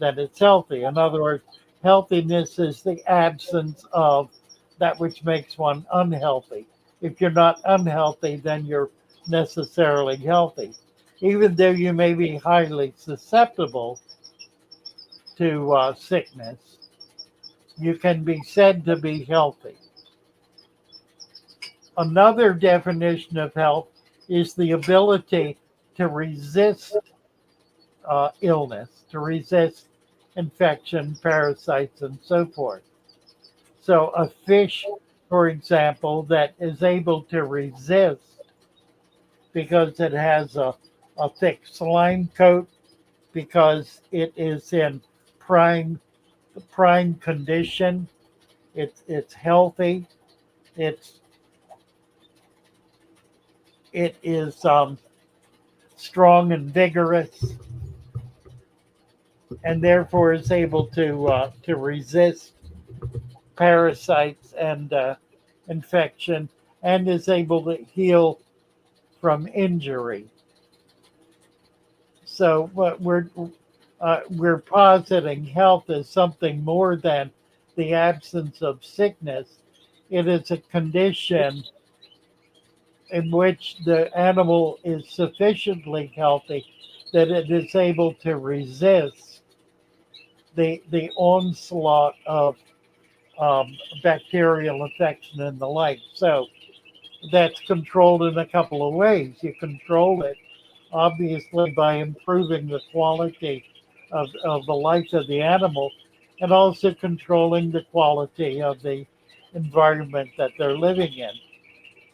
that it's healthy. In other words, healthiness is the absence of that which makes one unhealthy. If you're not unhealthy, then you're necessarily healthy. Even though you may be highly susceptible to sickness, you can be said to be healthy. Another definition of health is the ability to resist illness, to resist infection, parasites, and so forth. So, a fish, for example, that is able to resist because it has a thick slime coat, because it is in prime prime condition. It's healthy. It's it is strong and vigorous, and therefore is able to resist parasites and infection, and is able to heal from injury. So, what we're positing health as something more than the absence of sickness. It is a condition in which the animal is sufficiently healthy that it is able to resist the onslaught of bacterial infection and the like. So that's controlled in a couple of ways. You control it obviously by improving the quality of the life of the animal and also controlling the quality of the environment that they're living in.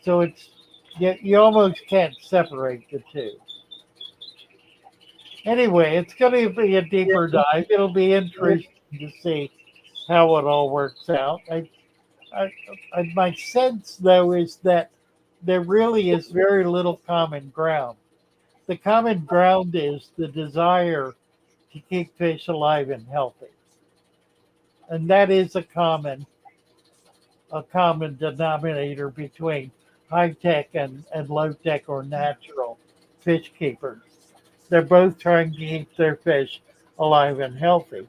So it's you almost can't separate the two. Anyway, it's going to be a deeper dive. It'll be interesting to see how it all works out. I, my sense, though, is that there really is very little common ground. The common ground is the desire to keep fish alive and healthy, and that is a common denominator between high tech and low tech or natural fish keepers. They're both trying to keep their fish alive and healthy.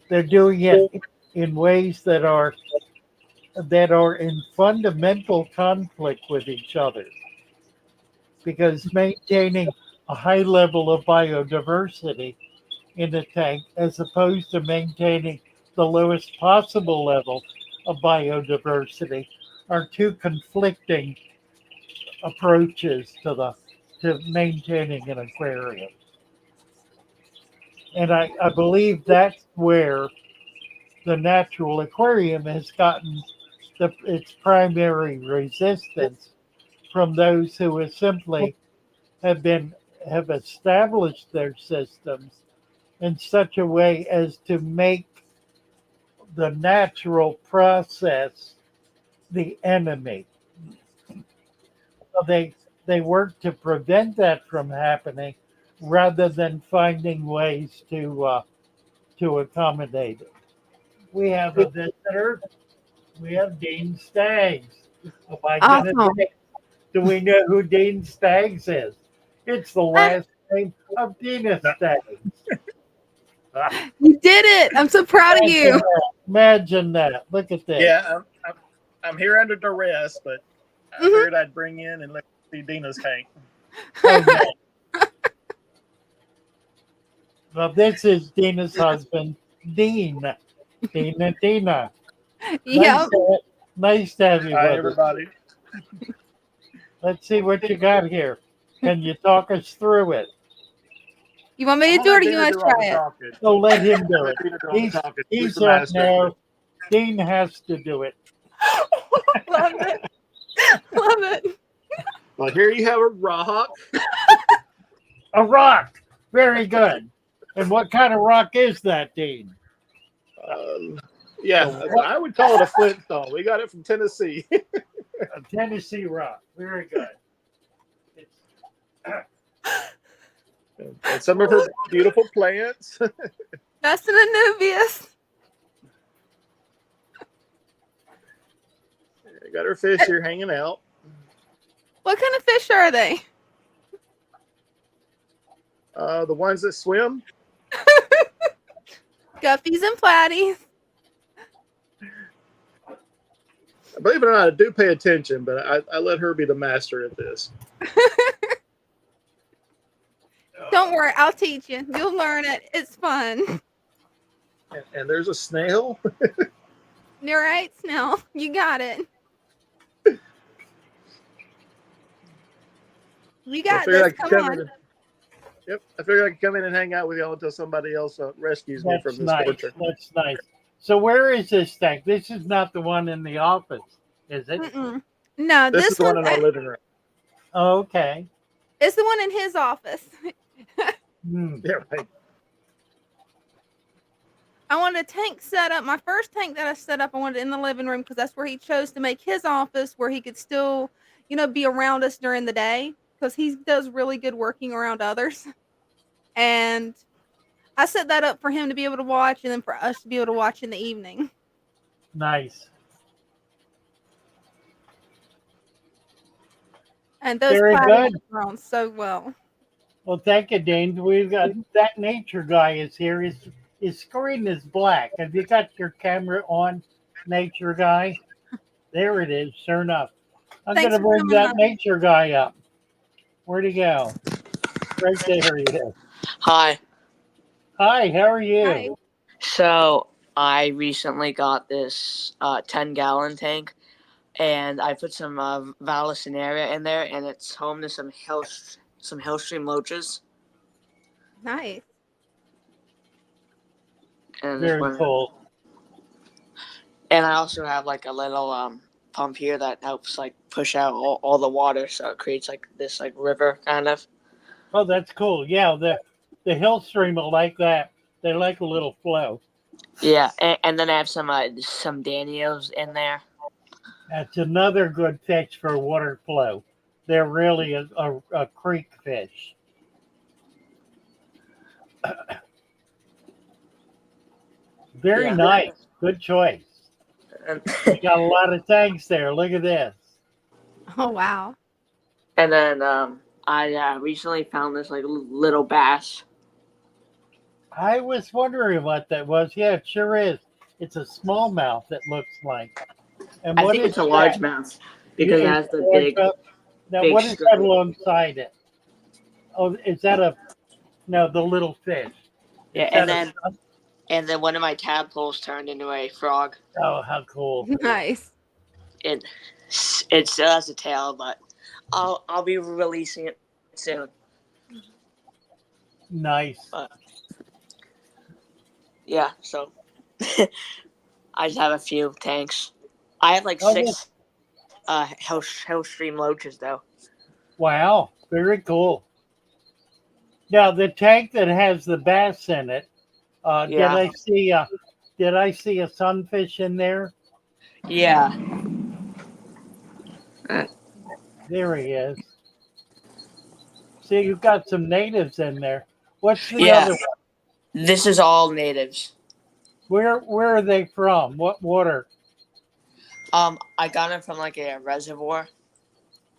They're doing it in ways that are in fundamental conflict with each other because maintaining a high level of biodiversity in a tank as opposed to maintaining the lowest possible level of biodiversity are two conflicting approaches to maintaining an aquarium. And I believe that's where the natural aquarium has gotten its primary resistance from those who have simply have established their systems in such a way as to make the natural process the enemy. So they work to prevent that from happening rather than finding ways to accommodate it. We have a visitor. We have Dean Staggs. Oh my goodness. Awesome. Do we know who Dean Staggs is? It's the Ah, last name of Dina Staggs. you did it. I'm so proud of Imagine you. that. Imagine that. Look at this. Yeah, I'm here under duress, but I Mhm. figured I'd bring in and let you see Dina's tank. Oh, yeah. Well, this is Dina's husband, Dean. Dina. Nice Yep. nice to have you Hi, with us. everybody. Let's see what you got here. Can you talk us through it? You want me I'm to gonna do it let or you Dina want do to all try the it? talking. Oh, let him do Let it. Dina do all the He's talking. he's the our master. now. Dean has to do it. Love it. Love it. Well, here you have a rock. A rock. Very good. And what kind of rock is that, Dean? Yeah, A what? I would call it a flintstone. We got it from Tennessee. A Tennessee rock. Very good. It's, And some of her beautiful plants. That's an Anubius. Got her fish here hanging out. What kind of fish are they? The ones that swim. Guppies and platies. Believe it or not, I do pay attention, but I let her be the master at this. Don't worry, I'll teach you. You'll learn it. It's fun. And there's a snail. You're right, Snell. You got it. You I got figured I this. could Come come on. in. Yep, I figured I could come in and hang out with y'all until somebody else rescues me from that's this nice. torture. That's nice. So where is this tank? This is not the one in the office, is it? Mm-mm. No, This is this the one one's in our living room. Oh, okay. it's the one in his office. Hmm. Yeah, right. I wanted a tank set up. My first tank that I set up, I wanted it in the living room because that's where he chose to make his office, where he could still, be around us during the day because he does really good working around others. And I set that up for him to be able to watch, and then for us to be able to watch in the evening. Nice. And those Very platypus good. have grown so well. Well, thank you, Dane. We've got that nature guy is here. His screen is black. Have you got your camera on, nature guy? There it is. Sure enough. I'm going Thanks to for bring coming that up. nature guy up. Where'd he go? Right there he is. Hi. Hi, how are Hi. you? So I recently got this 10-gallon tank, and I put some Vallisneria in there, and it's home to some Hellstream loaches. Nice. And Very cool. and I also have like a little pump here that helps like push out all the water, so it creates like this like river kind of. Oh, that's cool. Yeah, the hill stream will like that. They like a little flow. Yeah, and then I have some Daniels in there. That's another good fish for water flow. They're really a creek fish. Very Yeah. nice. Good choice. And, You got a lot of tanks there. Look at this. Oh, wow. and then I recently found this like little bass. I was wondering what that was. Yeah, it sure is. It's a smallmouth, it looks like. And I what think is it's a that? largemouth because it It's has the large big mouth. Now, big what is that stroke. alongside it? Oh, is that a no? The little fish. Yeah, Is that a? and then one of my tadpoles turned into a frog. Oh, how cool! Nice. It it still has a tail, but I'll be releasing it soon. Nice. But yeah, so I just have a few tanks. I have like Oh, yeah. 6 Hellstream loaches though. Wow, very cool. Now the tank that has the bass in it. Did Yeah, I see? Did I see a sunfish in there? yeah. There he is. See, you've got some natives in there. What's the Yeah. other one? This is all natives. Where are they from? What water? I got them from like a reservoir.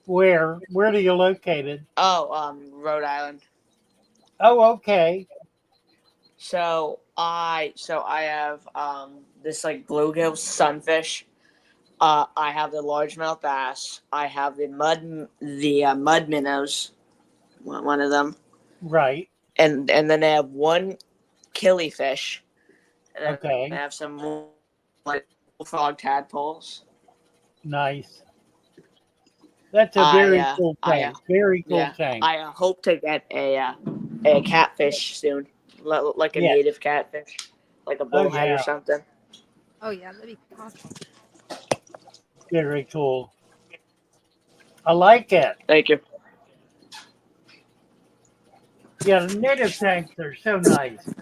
Where are you located? Oh, Rhode Island. Oh, okay. So I have this like bluegill sunfish. I have the largemouth bass. I have the mud minnows, one of them, Right. and then I have one killifish, and then I Okay. have some more like frog tadpoles. Nice. That's a I very uh, cool I uh, tank. Very cool yeah, tank. I hope to get a catfish soon, like a Yeah. native catfish, like a Oh bullhead or yeah. something. Oh, yeah, that'd be awesome. Very cool. I like it. Thank you. Yeah, the native tanks are so nice.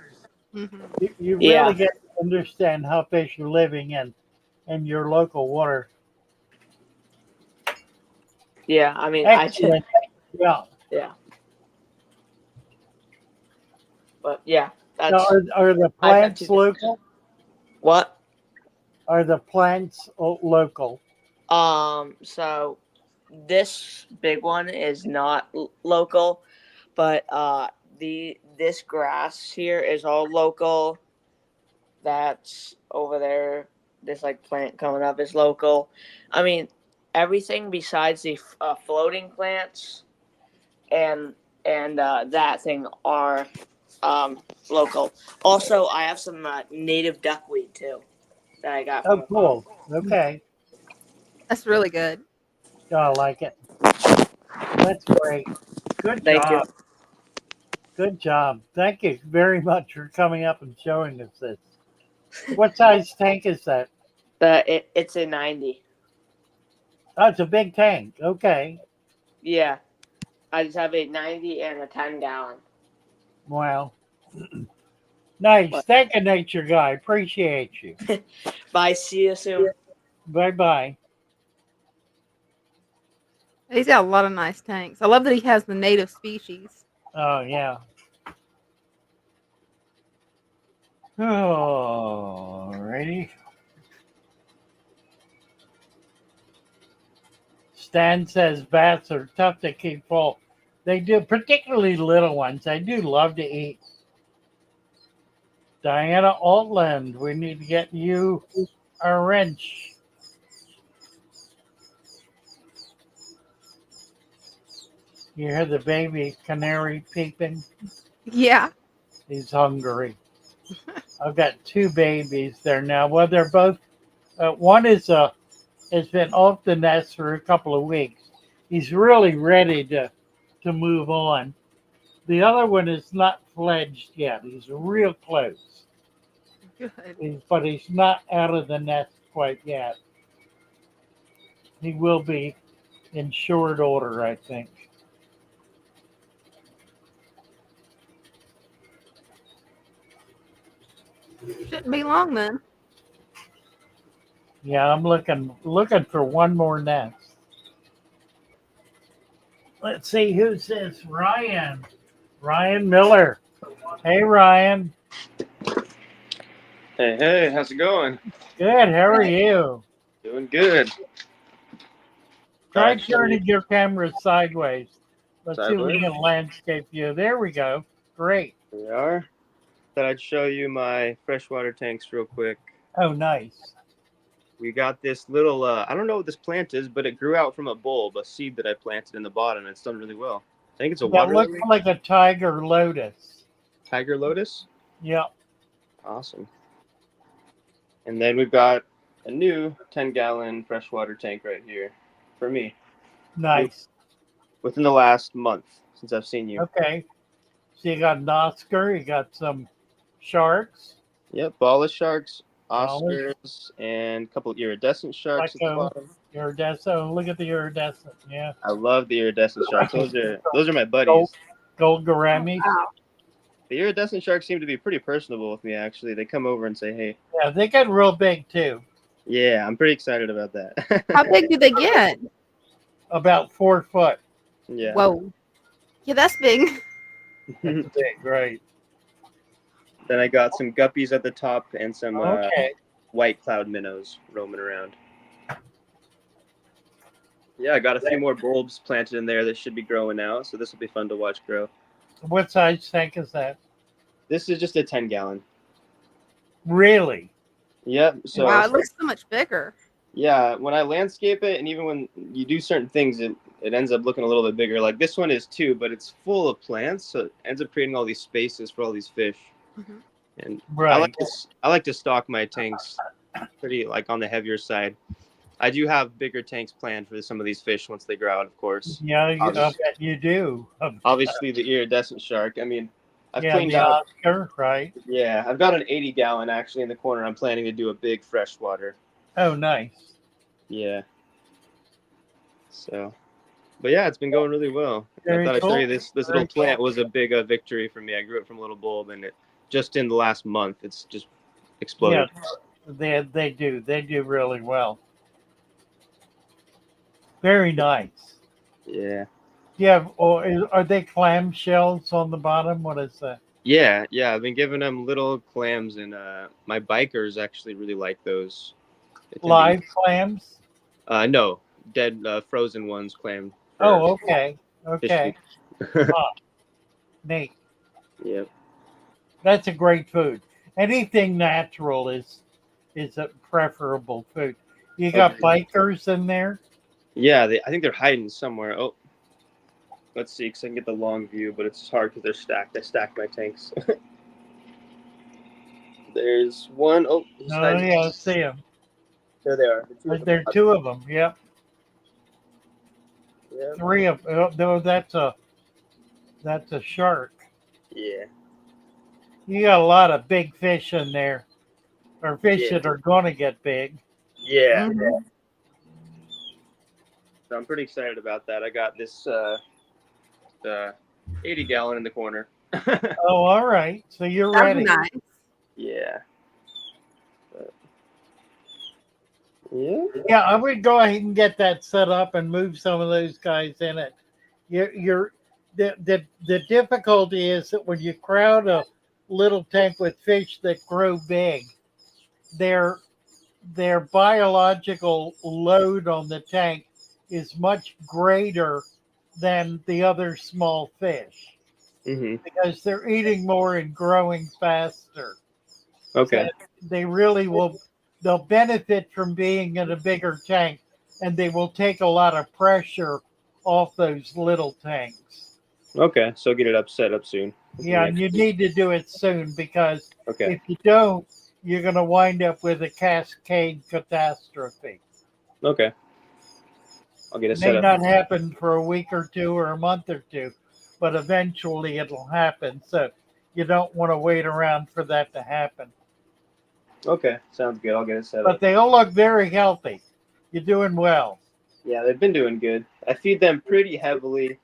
Hmm. You really Yeah, get to understand how fish are living in your local water. yeah. I mean, Excellent. Yeah. yeah, but yeah, Now, that's are the I've had two plants things. local? What? Are the plants local? So this big one is not local, but this grass here is all local. That's over there. This like plant coming up is local. I mean, everything besides the floating plants and that thing are local. Also, I have some native duckweed too that I got from Oh, a farm. cool. Okay. That's really good. Yeah, I like it. That's great. Good Thank you. job. Good job. Thank you very much for coming up and showing us this. What size tank is that? It's a 90. Oh, it's a big tank. Okay. Yeah, I just have a 90 and a 10-gallon. Wow. Nice. Thank you, nature guy. Appreciate you. Bye. See you soon. Bye bye. He's got a lot of nice tanks. I love that he has the native species. Oh yeah. Alrighty. Stan says bats are tough to keep full. They do, particularly little ones. They do love to eat. Diana Altland, we need to get you a wrench. You hear the baby canary peeping? Yeah. He's hungry. I've got two babies there now. Well, they're both. One is has been off the nest for a couple of weeks. He's really ready to move on. The other one is not fledged yet. He's real close, Good. but he's not out of the nest quite yet. He will be in short order, I think. Shouldn't be long then. Yeah, I'm looking for one more nest. Let's see who's this. Ryan. Ryan Miller. Hey Ryan. Hey, hey, how's it going? Good. How are you? Doing good. Try I'd show you turning your camera sideways. Let's see if we sideways. can landscape view. There we go. Great. Here we are. Thought I'd show you my freshwater tanks real quick. Oh, nice. We got this little, I don't know what this plant is, but it grew out from a bulb, a seed that I planted in the bottom, and it's done really well. I think it's a That water looks lily. like a tiger lotus. Tiger lotus. Yep. Awesome. And then we've got a new 10-gallon freshwater tank right here for me Nice. within the last month since I've seen you. Okay. So you got an Oscar, you got some sharks, Yep, balla sharks, Ballas. Oscars, and a couple of iridescent sharks at the Pleco, bottom. iridescent. Oh, look at the iridescent. Yeah. I love the iridescent sharks. Those are my Gold, buddies. gold gouramis. Wow. The iridescent sharks seem to be pretty personable with me. Actually, they come over and say, "Hey." Yeah, they get real big too. Yeah, I'm pretty excited about that. How big do they get? About 4 foot. Yeah. Whoa. Yeah, that's big. That's big, right? Then I got some guppies at the top and some Okay. white cloud minnows roaming around. Yeah, I got a few more bulbs planted in there that should be growing now, so this will be fun to watch grow. What size tank is that? This is just a 10-gallon. Really? Yep. So Wow, it looks so much bigger. yeah, when I landscape it, and even when you do certain things, it ends up looking a little bit bigger. Like this one is too, but it's full of plants, so it ends up creating all these spaces for all these fish. Mhm. And Right. I like to stock my tanks pretty like on the heavier side. I do have bigger tanks planned for some of these fish once they grow out, of course. Yeah, I Obviously, bet you do. obviously the iridescent shark. I mean, I've Yeah, cleaned the out. Oscar, right? Yeah, I've got an 80-gallon actually in the corner. I'm planning to do a big freshwater. Oh, nice. Yeah. So, but yeah, it's been going really well. Very I thought I'd show you cool. this Very little plant was a big victory for me. I grew it from a little bulb, and it just in the last month, it's just Yeah, exploded. they do. They do really well. Very nice. Yeah. Yeah, or are they clam shells on the bottom? What is that? Yeah, yeah. I've been giving them little clams, and my bikers actually really like those. They tend to Live eat- clams? No, dead frozen ones, clam. For Oh, okay. fish Okay. food. Neat. Yep. That's a great food. Anything natural is a preferable food. You got Agreed. bikers in there? Yeah, I think they're hiding somewhere. Oh, let's see, because I can get the long view, but it's hard because they're stacked. I stacked my tanks. There's one. Oh, he's Oh, hiding. yeah, I see them. There they are. The two at the There are bottom. two of them. Yep. Yeah. Three of no, that's a shark. Yeah. You got a lot of big fish in there, or fish Yeah. that are going to get big. Yeah. Mhm. So I'm pretty excited about that. I got this 80-gallon in the corner. Oh, all right. So you're That's ready. nice. Yeah. But, yeah. Yeah, I would go ahead and get that set up and move some of those guys in it. You're the difficulty is that when you crowd a little tank with fish that grow big, their their biological load on the tank is much greater than the other small fish Mhm. because they're eating more and growing faster. So Okay. they really will they'll benefit from being in a bigger tank and they will take a lot of pressure off those little tanks. Okay. So get it set up soon. Yeah, and Next you week. need to do it soon because Okay. if you don't, you're going to wind up with a cascade catastrophe. Okay. I'll get it It set may up. not happen for a week or two or a month or two, but eventually it'll happen. So you don't want to wait around for that to happen. Okay. Sounds good. I'll get it set But up. they all look very healthy. You're doing well. Yeah, they've been doing good. I feed them pretty heavily,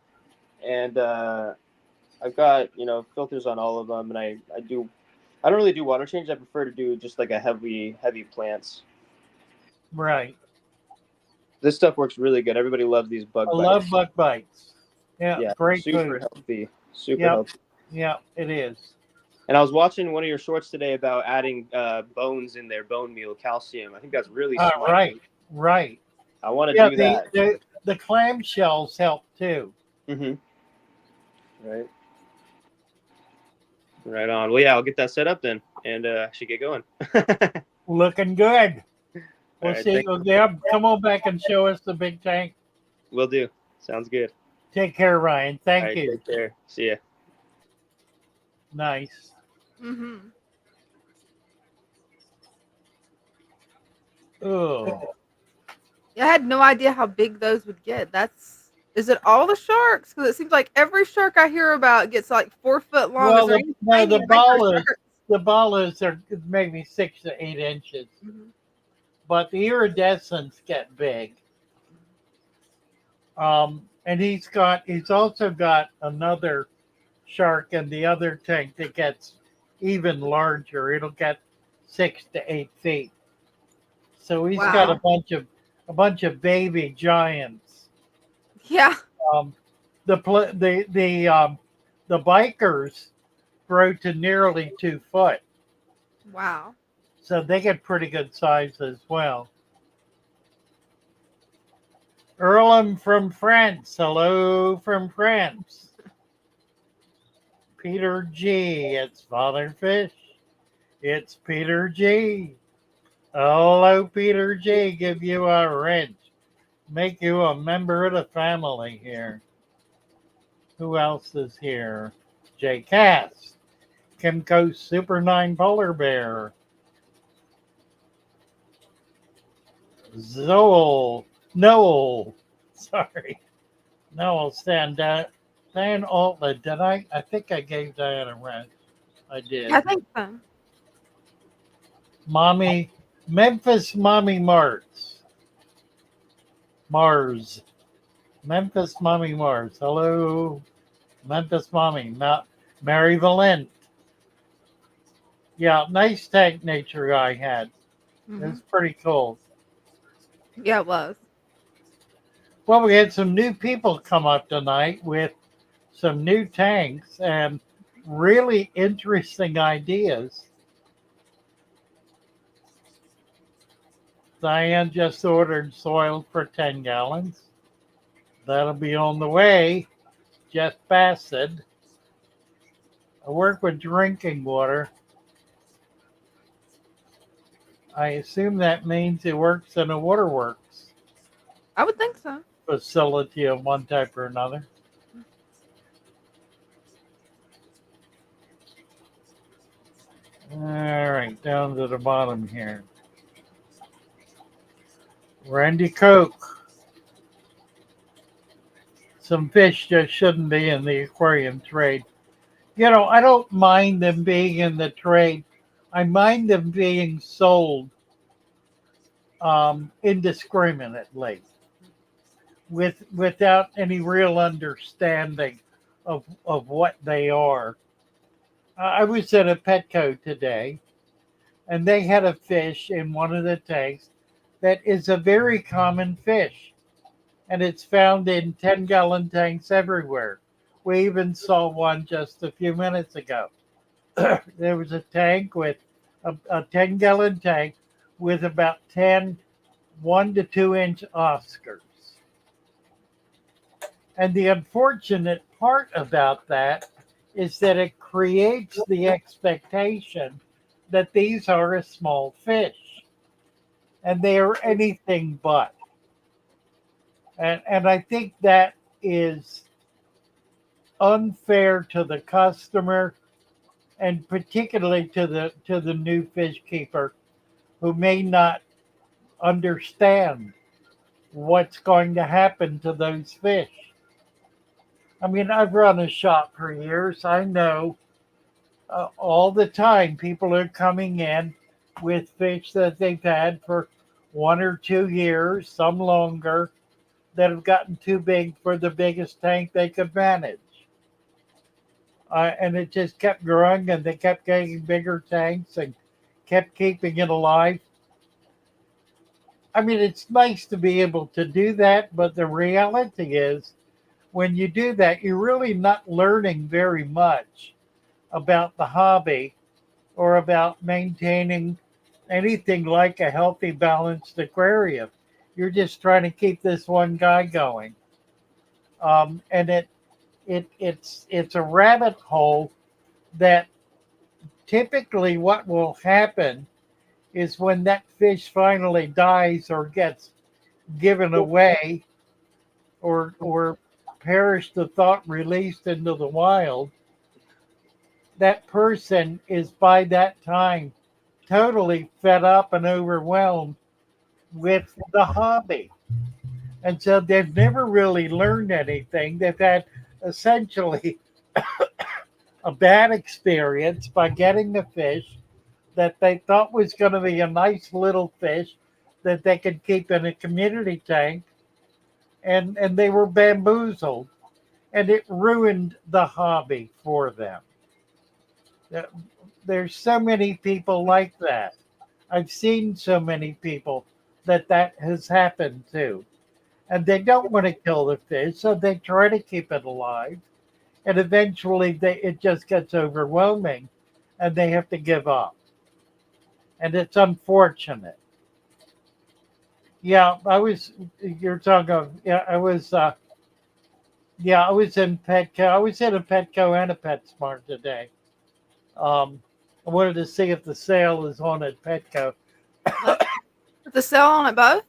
and I've got filters on all of them, and I don't really do water change. I prefer to do just like a heavy plants. Right. This stuff works really good. Everybody loves these I bug love bites. bug bites. Yeah, Yeah, great super food. healthy. Super Yep. healthy. Yeah, it is. And I was watching one of your shorts today about adding bones in their bone meal, calcium. I think that's really smart. Right. Right. I want to Yeah, do that. the clamshells help too. Mm-hmm. Right. Right on. Well, yeah, I'll get that set up then, and I should get going. Looking good. All We'll right, see. Yeah, come on back and show us the big tank. will do. Sounds good. Take care, Ryan. All Thank right, you. take care. See ya. Nice. Mhm. Oh, Yeah, I had no idea how big those would get. Is it all the sharks? Because it seems like every shark I hear about gets like 4 foot long. Is well, there any no, tiny micro sharks? the ballas are maybe 6 to 8 inches, Mhm. but the iridescents get big. And he's also got another shark in the other tank that gets even larger. It'll get 6 to 8 feet. So he's got Wow. a bunch of baby giants. Yeah. Um, the bikers grow to nearly 2 foot, Wow. so they get pretty good size as well. Earlham from France. Hello from France. Peter G. It's Father Fish. It's Peter G. Hello, Peter G. Give you a wrench. Make you a member of the family here. Who else is here? Jay Cass. Kimco Super 9 Polar Bear. Noel. Sorry. Noel stand down. Diane Altman. Did I? I think I gave Diane a wrench. I did. Yeah, I think so. Mommy, Memphis Mommy Mars. Memphis Mommy Mars. Hello, Memphis Mommy. Mary Valent. Yeah, nice tank nature I had. It was Mhm. pretty cool. Yeah, it was. Well, we had some new people come up tonight with some new tanks and really interesting ideas. Diane just ordered soil for 10 gallons. That'll be on the way. Jeff Bassett. I work with drinking water. I assume that means he works in a waterworks I would think so. facility of one type or another. All right, down to the bottom here. Randy Coke. Some fish just shouldn't be in the aquarium trade. You know, I don't mind them being in the trade. I mind them being sold indiscriminately without any real understanding of what they are. I was at a Petco today, and they had a fish in one of the tanks that is a very common fish, and it's found in 10-gallon tanks everywhere. We even saw one just a few minutes ago. There was a tank with a 10-gallon tank with about 10 1 to 2 inch Oscars. And the unfortunate part about that is that it creates the expectation that these are a small fish and they are anything but. And I think that is unfair to the customer and particularly to the new fish keeper who may not understand what's going to happen to those fish. I mean, I've run a shop for years. I know all the time people are coming in with fish that they've had for 1 or 2 years, some longer, that have gotten too big for the biggest tank they could manage. And it just kept growing and they kept getting bigger tanks and kept keeping it alive. I mean, it's nice to be able to do that, but the reality is when you do that, you're really not learning very much about the hobby or about maintaining anything like a healthy, balanced aquarium. You're just trying to keep this one guy going, and it's a rabbit hole that typically what will happen is when that fish finally dies or gets given away or perish the thought released into the wild, that person is by that time totally fed up and overwhelmed with the hobby. And so they've never really learned anything. They've had essentially a bad experience by getting the fish that they thought was going to be a nice little fish that they could keep in a community tank, and they were bamboozled, and it ruined the hobby for them. There's so many people like that. I've seen so many people that that has happened to. And they don't want to kill the fish, so they try to keep it alive. And eventually it just gets overwhelming and they have to give up. And it's unfortunate. Yeah, you're talking of, yeah, I was in Petco. I was in a Petco and a PetSmart today. I wanted to see if the sale is on at Petco. With the sale on it both?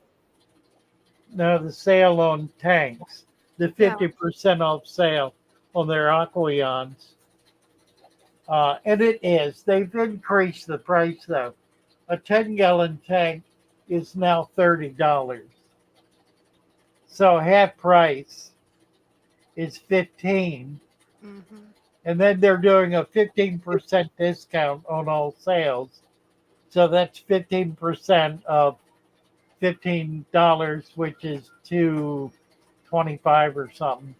No, the sale on tanks, the Yeah. 50% off sale on their Aquarions. And it is. They've increased the price though. A 10-gallon tank is now $30. So half price is 15. Mm-hmm. And then they're doing a 15% discount on all sales. So that's 15% of $15, which is $2.25 or something.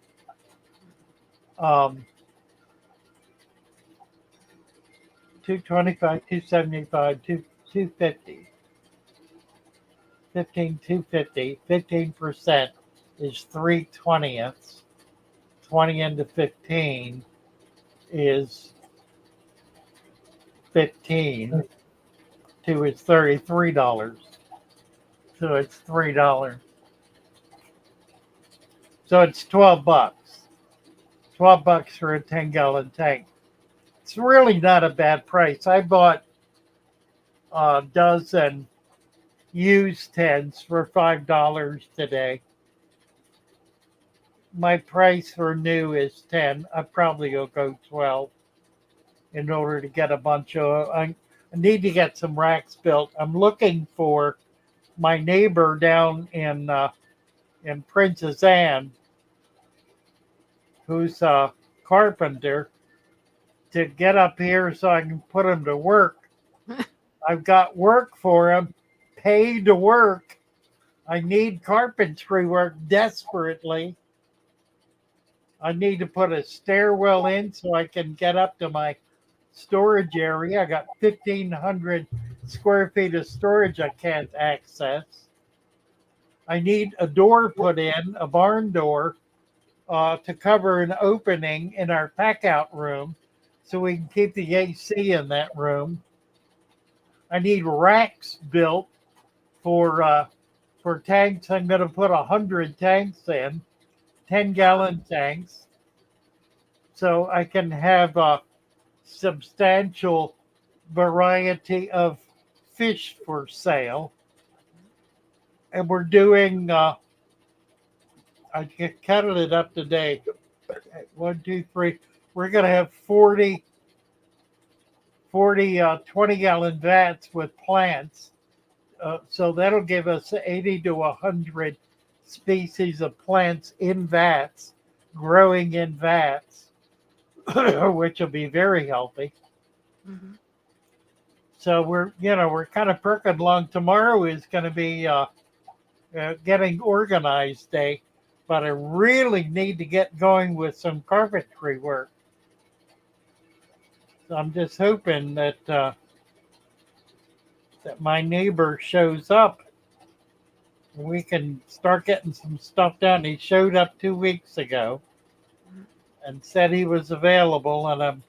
225, 275, 250. 250. 15% is 3/20ths. 20 into 15 is 15. 2 is $33. So it's $3. So it's $12. $12 for a 10-gallon tank. It's really not a bad price. I bought a dozen used tens for $5 today. My price for new is 10. I probably will go 12 in order to get a bunch of. I need to get some racks built. I'm looking for my neighbor down in Princess Anne, who's a carpenter, to get up here so I can put him to work. I've got work for him, paid to work. I need carpentry work desperately. I need to put a stairwell in so I can get up to my storage area. I got 1,500 square feet of storage I can't access. I need a door put in, a barn door, to cover an opening in our pack out room so we can keep the AC in that room. I need racks built for tanks. I'm going to put 100 tanks in, 10-gallon tanks, so I can have a substantial variety of fish for sale. And we're doing, I counted it up today. 1, 2, 3. We're going to have 40 20-gallon vats with plants. So that'll give us 80 to 100 species of plants in vats, growing in vats, which will be very healthy. Mm-hmm. So we're kind of perking along. Tomorrow is going to be getting organized day, but I really need to get going with some carpentry work. So I'm just hoping that my neighbor shows up. We can start getting some stuff done. He showed up 2 weeks ago and said he was available, and I'm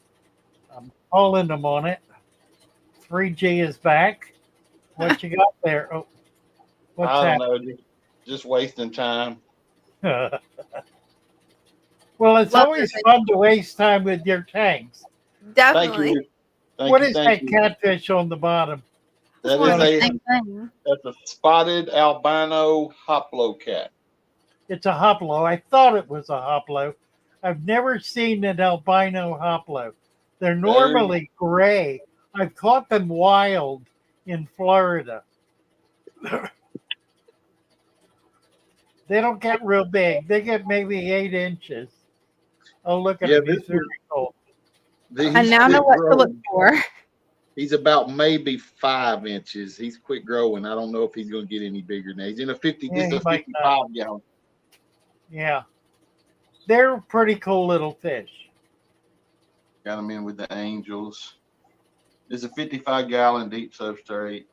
calling him on it. 3G is back. What you got there? Oh, what's I don't that? know, just wasting time. Well, it's Love always it. fun to waste time with your tanks. Thank Definitely. you. What is Thank that you. catfish on the bottom? Just That wanted is the a same thing. that's a spotted albino hoplo cat. It's a hoplo. I thought it was a hoplo. I've never seen an albino hoplo. They're They're normally gray. I've caught them wild in Florida. They don't get real big. They get maybe 8 inches. Oh, look at yeah, him. He's very cool. I he's now know quick what to look growing. for. He's about maybe 5 inches. He's quick growing. I don't know if he's going to get any bigger than that. He's in a 50. Yeah, This is he a might not. 55-gallon. Yeah. They're pretty cool little fish. Got him in with the angels. It's a 55-gallon deep substrate.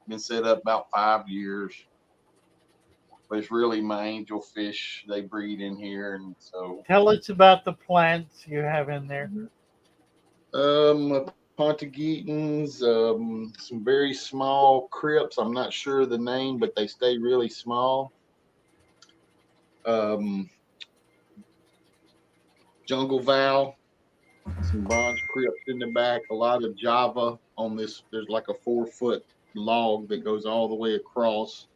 Been set up about 5 years. But it's really my angel fish. They breed in here, and so Tell us about the plants you have in there. Pontagetons, some very small crypts. I'm not sure the name, but they stay really small. Um, Jungle Val, some bronze crypts in the back. A lot of Java on this. There's like a 4-foot log that goes all the way across.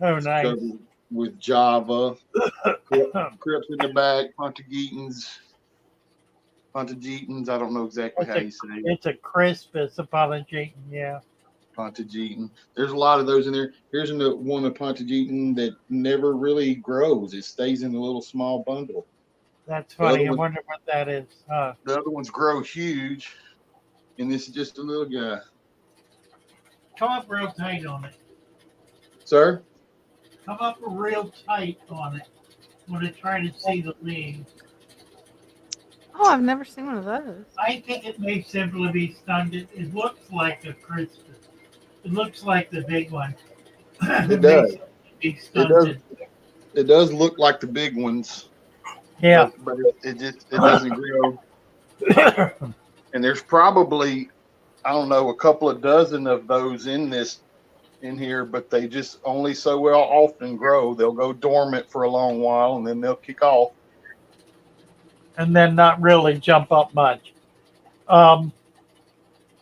Oh, It's nice. covered with Java. Crypts in the back. Pontagetons. I don't know exactly how you say it. It's a crisp. It's a Pontageton, yeah. Pontageton. There's a lot of those in there. Here's one of Pontageton that never really grows. It stays in a little small bundle. That's The other funny. I one, wonder what that is. Huh. the other ones grow huge, and this is just a little guy. Come up real tight on it. Sir? Come up real tight on it. I want to try to see the leaves. Oh, I've never seen one of those. I think it may simply be stunted. It looks like a Christmas. It looks like the big one. It does. Be It does. stunted. It does look like the big ones. Yeah. But it doesn't grow. And there's probably, I don't know, a couple of dozen of those in here, but they just only so well often grow. They'll go dormant for a long while, and then they'll kick off. And then not really jump up much.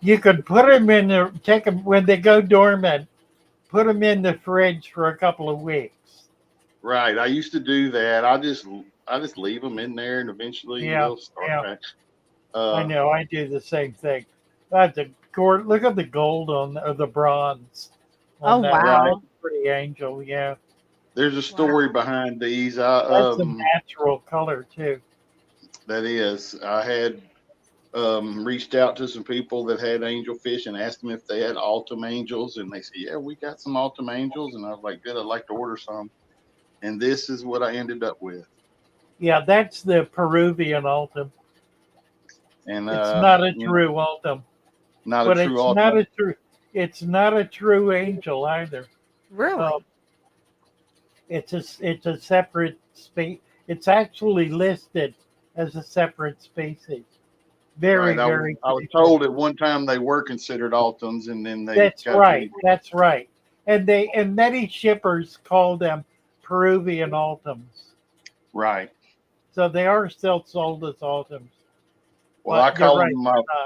You could put them in there, take them when they go dormant, put them in the fridge for a couple of weeks. Right. I used to do that. I just leave them in there, and eventually they'll start back. I know. I do the same thing. That's a look at the gold or the bronze. Oh, that. wow. That's a pretty angel. Yeah. There's a story behind these. That's a natural color too. That is. I had reached out to some people that had angelfish and asked them if they had autumn angels, and they said, "Yeah, we got some autumn angels." And I was like, "Good, I'd like to order some." And this is what I ended up with. Yeah, that's the Peruvian autumn. And it's not a true autumn. Not but a true it's autumn. not a true. it's not a true angel either. Uh, Really? it's a separate species. It's actually listed as a separate species. Very, Right. very I was pretty fish. told at one time they were considered Altons, and then they That's got right. rid. That's right. And many shippers call them Peruvian Altums. Right. So they are still sold as Altums. Well, I But you're call right.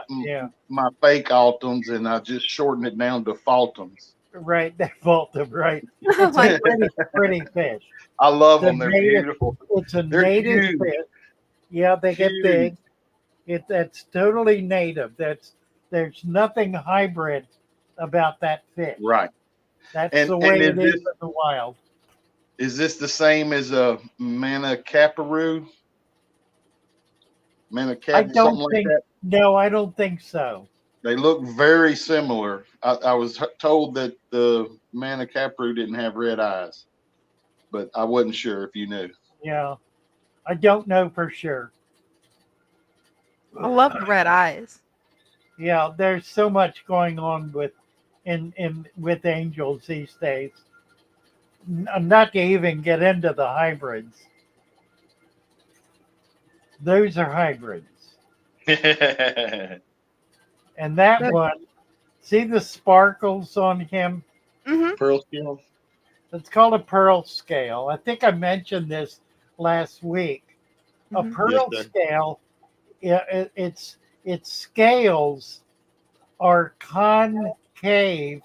them Yeah. my fake Altons, and I just shorten it down to Faltums. Right. They Altum. Right. I It's a like pretty, pretty fish. I love It's a them. They're native. beautiful. It's a They're native huge, fish. Yeah, they get huge. big. That's totally native. There's nothing hybrid about that fish. Right. That's the And way it is in the wild. is this the same as a Manicaparu? I Manicat, something don't like think. that? No, I don't think so. They look very similar. I was told that the Manicaparu didn't have red eyes, but I wasn't sure if you knew. Yeah, I don't know for sure. I love the red eyes. Yeah, there's so much going on in with angels these days. Not to even get into the hybrids. Those are hybrids, and that They're- one. See the sparkles on him? Mhm. Pearl scale? It's called a pearl scale. I think I mentioned this last week. A Mhm. Yes, pearl sir. scale, its scales are concave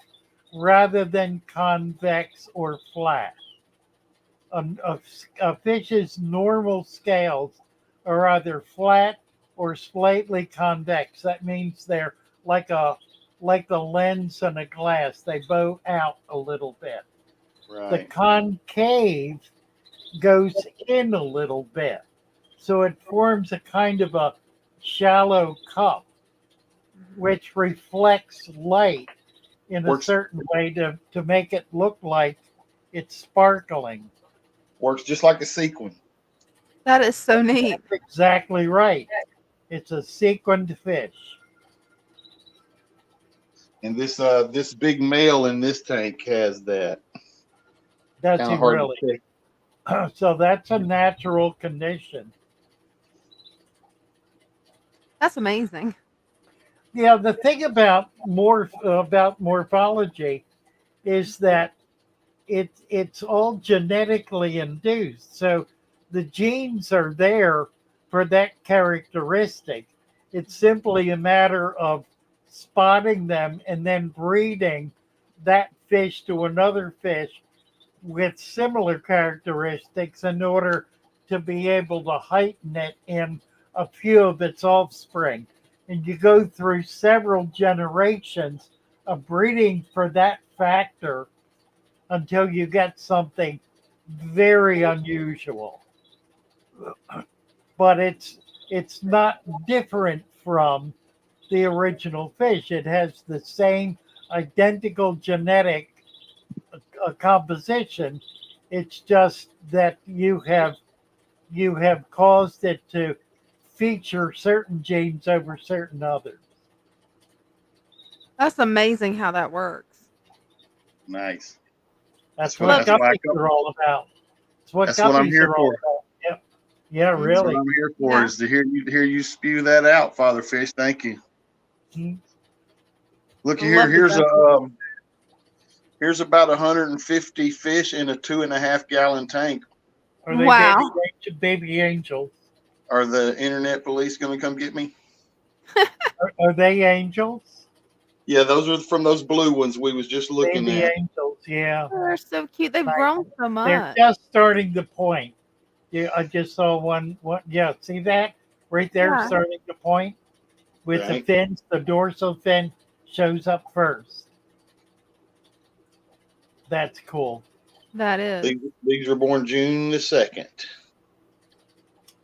rather than convex or flat. A fish's normal scales are either flat or slightly convex. That means they're like a like the lens in a glass. They bow out a little bit. The Right. concave goes in a little bit. So it forms a kind of a shallow cup, which reflects light in a Works certain way to make it look like it's sparkling. works just like a sequin. That is so neat. That's exactly right. It's a sequined fish. And this big male in this tank has that. Does Kind he of hard really? to check. So that's a natural condition. That's amazing. Yeah, the thing about morphology is that it's all genetically induced. So the genes are there for that characteristic. It's simply a matter of spotting them and then breeding that fish to another fish with similar characteristics in order to be able to heighten it in a few of its offspring. And you go through several generations of breeding for that factor until you get something very unusual. But it's not different from the original fish. It has the same identical genetic composition. It's just that you have caused it to feature certain genes over certain others. That's amazing how that works. Nice. That's what Love That's why I guppies come. are all about. It's what That's what I'm guppies here are all for. about. Yep. Yeah, That's what really. Mhm. I'm here for Yeah. is to hear you spew that out, Father Fish. Thank you. Mhm. Looky I here. love the guppy. Here's about 150 fish in a 2.5 gallon tank. Are they Wow. baby angels? Are the internet police going to come get me? Are they angels? Yeah, those are from those blue ones we was just looking Baby at. angels, yeah. Oh, they're so cute. They've Nice. grown so They're much. just starting to point. Yeah, I just saw one. Yeah, see that right there, Yeah, starting to point with the Okay. fins. The dorsal fin shows up first. That's cool. that is. These were born June the 2nd.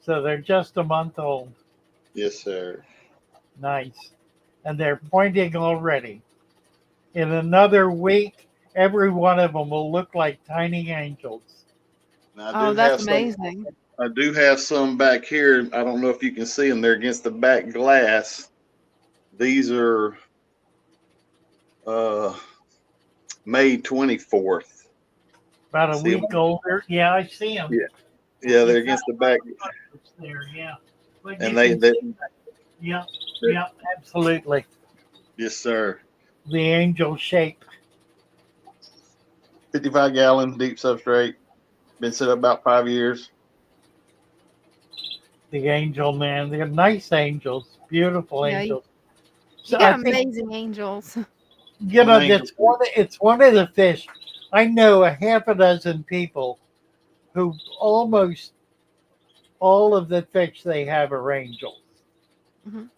So they're just a month old. Yes, sir. Nice, and they're pointing already. In another week, every one of them will look like tiny angels. Now Oh, that's amazing. I do have some back here. I don't know if you can see them. They're against the back glass. These are uh, May 24th. About a See week them? older. Yeah, I see them. Yeah, yeah, They they're got against the back, there. Yeah, but you and can they see that. Yep, yep, absolutely. yes, sir. The angel shape. 55-gallon deep substrate. Been set up about 5 years. The angel man. They're nice angels, beautiful Yeah, angels. you So I got think amazing angels. you I'm an know angel that's too. one. It's one of the fish. I know a half a dozen people who almost all of the fish they have are angels, Mhm.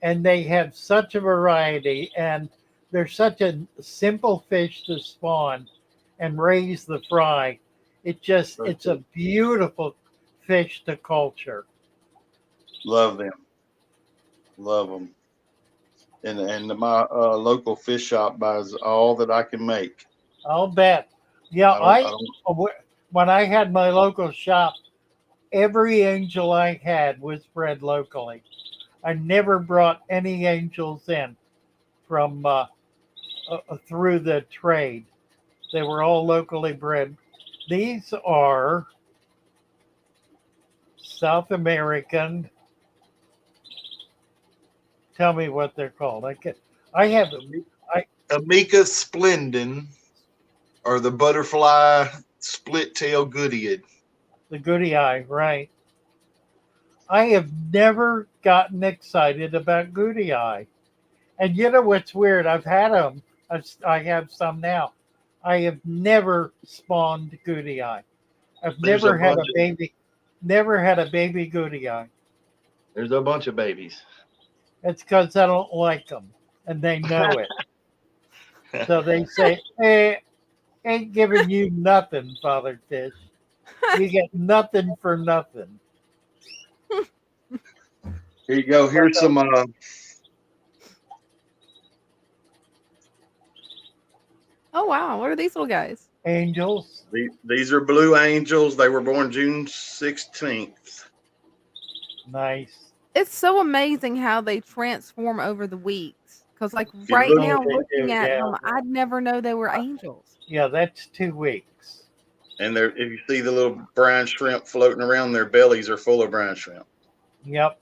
and they have such a variety, and they're such a simple fish to spawn and raise the fry. It's a beautiful fish to culture. Love them. Love them. And my local fish shop buys all that I can make. I'll bet. Yeah, I don't. when I had my local shop, every angel I had was bred locally. I never brought any angels in from through the trade. They were all locally bred. These are South American. Tell me what they're called. I have. I Amica splendens, or the butterfly split tail goodyead. the goody eye, right? I have never gotten excited about goody eye. And you know what's weird? I've had them. I have some now. I have never spawned goody eye. I've There's a never had bunch a of baby. Never had a baby goody eye. there's a bunch of babies. It's because I don't like them, and they know it. So they say, "Hey, ain't giving you nothing, Father Fish. You get nothing for nothing." Here you go. But Here's some Oh wow, what are these little guys? angels, these are blue angels. They were born June 16th. nice. It's so amazing how they transform over the weeks. Cause like If you right look, Oh, now, they looking do. at Yeah, them, I'd never know they were angels. yeah. That's 2 weeks. and there, if you see the little brine shrimp floating around, their bellies are full of brine shrimp. Yep,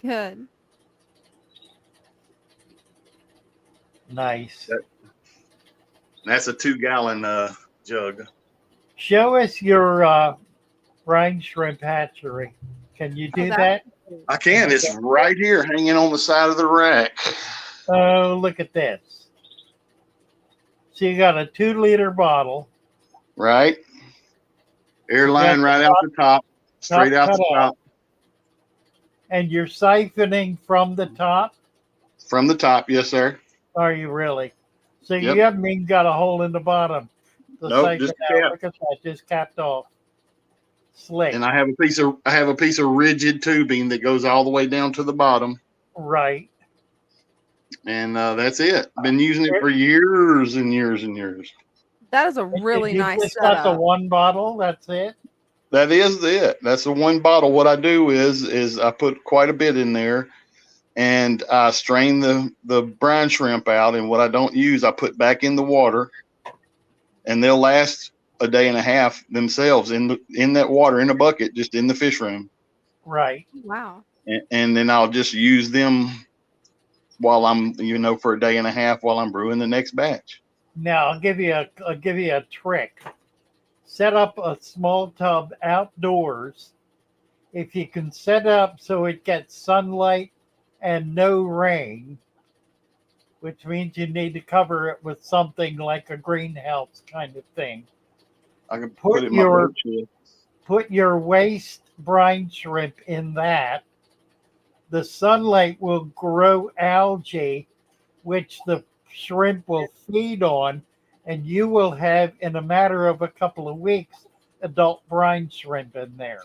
Good. nice. That's a 2-gallon jug. Show us your brine shrimp hatchery. Can you Oh, do that. that? I Can can. you It's go? right here, hanging on the side of the rack. Oh, look at this. So you got a 2 liter bottle. Right, You got airline the right out the top, straight top out cut the out, top, and you're siphoning from the top. from the top. Yes, sir. Are you really? So you Yep. haven't even got a hole in the bottom to Nope. siphon Just out. cap. Look at that, just capped off. Slick. And I have a piece of rigid tubing that goes all the way down to the bottom, Right. and that's it. Been using it for years and years and years. That is a And really you nice just got the setup. one bottle. That's it. That is it. That's the one bottle. What I do is I put quite a bit in there, and I strain the brine shrimp out. And what I don't use, I put back in the water, and they'll last a day and a half themselves in that water in a bucket, just in the fish room. Right. Wow. And then I'll just use them while I'm for a day and a half while I'm brewing the next batch. Now I'll give you a trick. Set up a small tub outdoors. If you can set up so it gets sunlight and no rain, which means you need to cover it with something like a greenhouse kind of thing. I can put Put it in my your bird shit. put your waste brine shrimp in that. The sunlight will grow algae, which the shrimp will feed on, and you will have, in a matter of a couple of weeks, adult brine shrimp in there.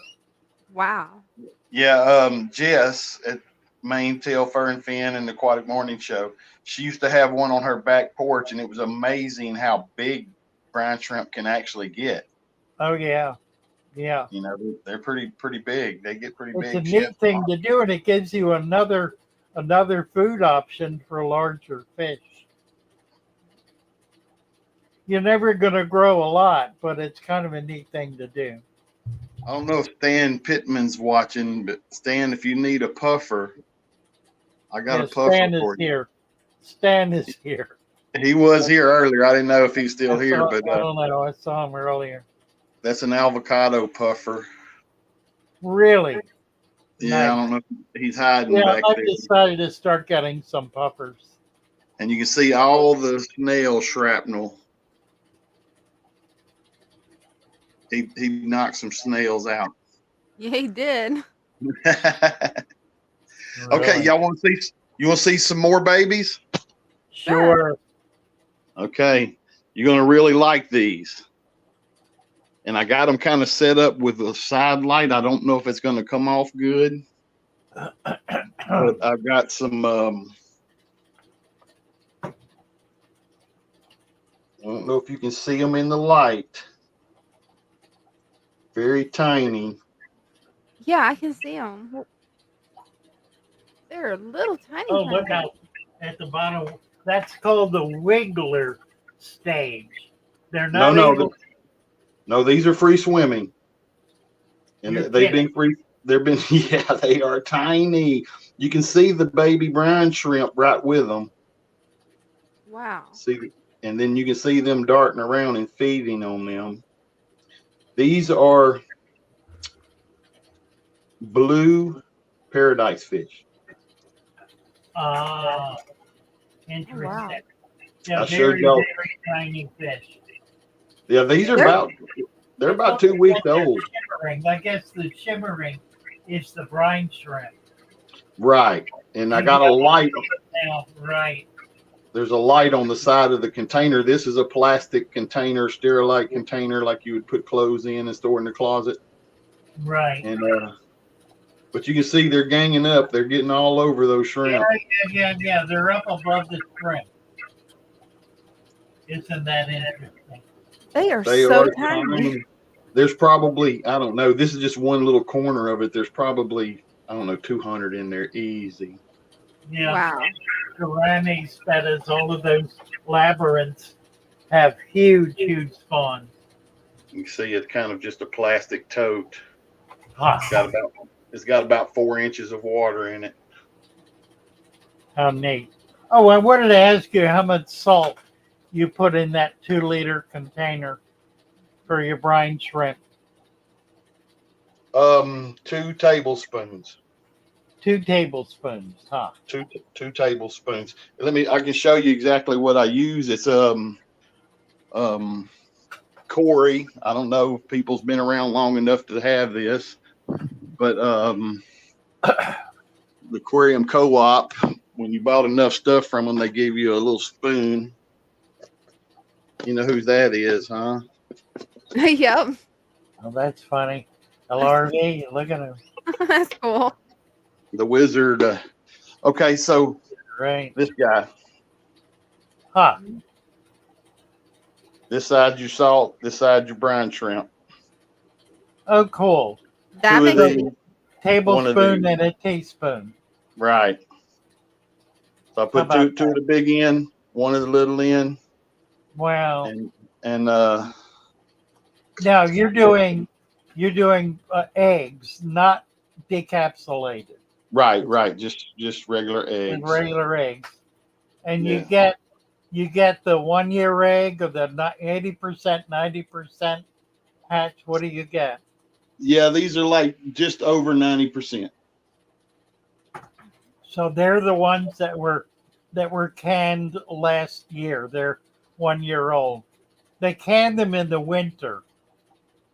Wow. Yeah, Jess at Maine Tail Fur and Fin and the Aquatic Morning Show, she used to have one on her back porch, and it was amazing how big brine shrimp can actually get. Oh yeah, yeah. They're pretty big. They get pretty It's a big. She has neat thing to do, and it gives you another food option for larger fish. you're never going to grow a lot, but it's kind of a neat thing to do. I don't know if Stan Pittman's watching, but Stan, if you need a puffer, I got a Yes, puffer Stan is for you. here. Stan is here. He was here earlier. I didn't know if he's still here, but I don't know. I saw him earlier. that's an avocado puffer. Really? Yeah, Nice. I don't know if he's hiding Yeah, back I there. decided to start getting some puffers. And you can see all the snail shrapnel. He knocked some snails out. Yeah, he did. Okay, Really? y'all want to see? You want to see some more babies? Sure. Okay, you're gonna really like these. And I got them kind of set up with a side light. I don't know if it's gonna come off good, but I've got some. I don't know if you can see them in the light. Very tiny. Yeah, I can see them. They're little tiny. Oh, tiny look out at the bottom. That's called the wiggler stage. They're not able. No, these are free swimming, and You're they've kidding. been free. They've been, yeah, they are tiny. You can see the baby brine shrimp right with them. Wow. See, and then you can see them darting around and feeding on them. These are blue paradise fish. Ah, Oh, wow. interesting. Yeah, I showed very, y'all. very tiny fish. Yeah, these are they're about 2 weeks old. Shimmering. I guess the shimmering is the brine shrimp. Right. And I got a light. Now, right. There's a light on the side of the container. This is a plastic container, sterilite container, like you would put clothes in and store in the closet. Right. And but you can see they're ganging up. They're getting all over those shrimp. Yeah. They're up above the shrimp. Isn't that interesting? They are They so are tiny. There's probably, I don't know, this is just one little corner of it. There's probably, I don't know, 200 in there easy. Yeah. Wow. Piranhas, that is, all of those labyrinths have huge spawns. You can see it's kind of just a plastic tote. Huh. It's got about 4 inches of water in it. How neat. Oh, I wanted to ask you how much salt you put in that 2-liter container for your brine shrimp. 2 tablespoons. 2 tablespoons, huh? Two tablespoons. I can show you exactly what I use. It's Corey. I don't know if people's been around long enough to have this, but the aquarium co-op, when you bought enough stuff from them, they give you a little spoon. You know whose that is, huh? Yep. Oh, that's funny. LRV, look at him. That's cool. The wizard. Okay, so Right. this guy. Huh. This side your salt, this side your brine shrimp. Oh, cool. That Two of makes these, Tablespoon and a teaspoon. right. So I put two of the big end, one of the little end. Wow. And Now you're doing eggs, not decapsulated. right. Just regular eggs. Regular eggs. And Yeah. you get the 1-year egg or the 80%, 90% hatch. What do you get? Yeah, these are like just over 90%. So they're the ones that were canned last year. They're 1 year old. They can them in the winter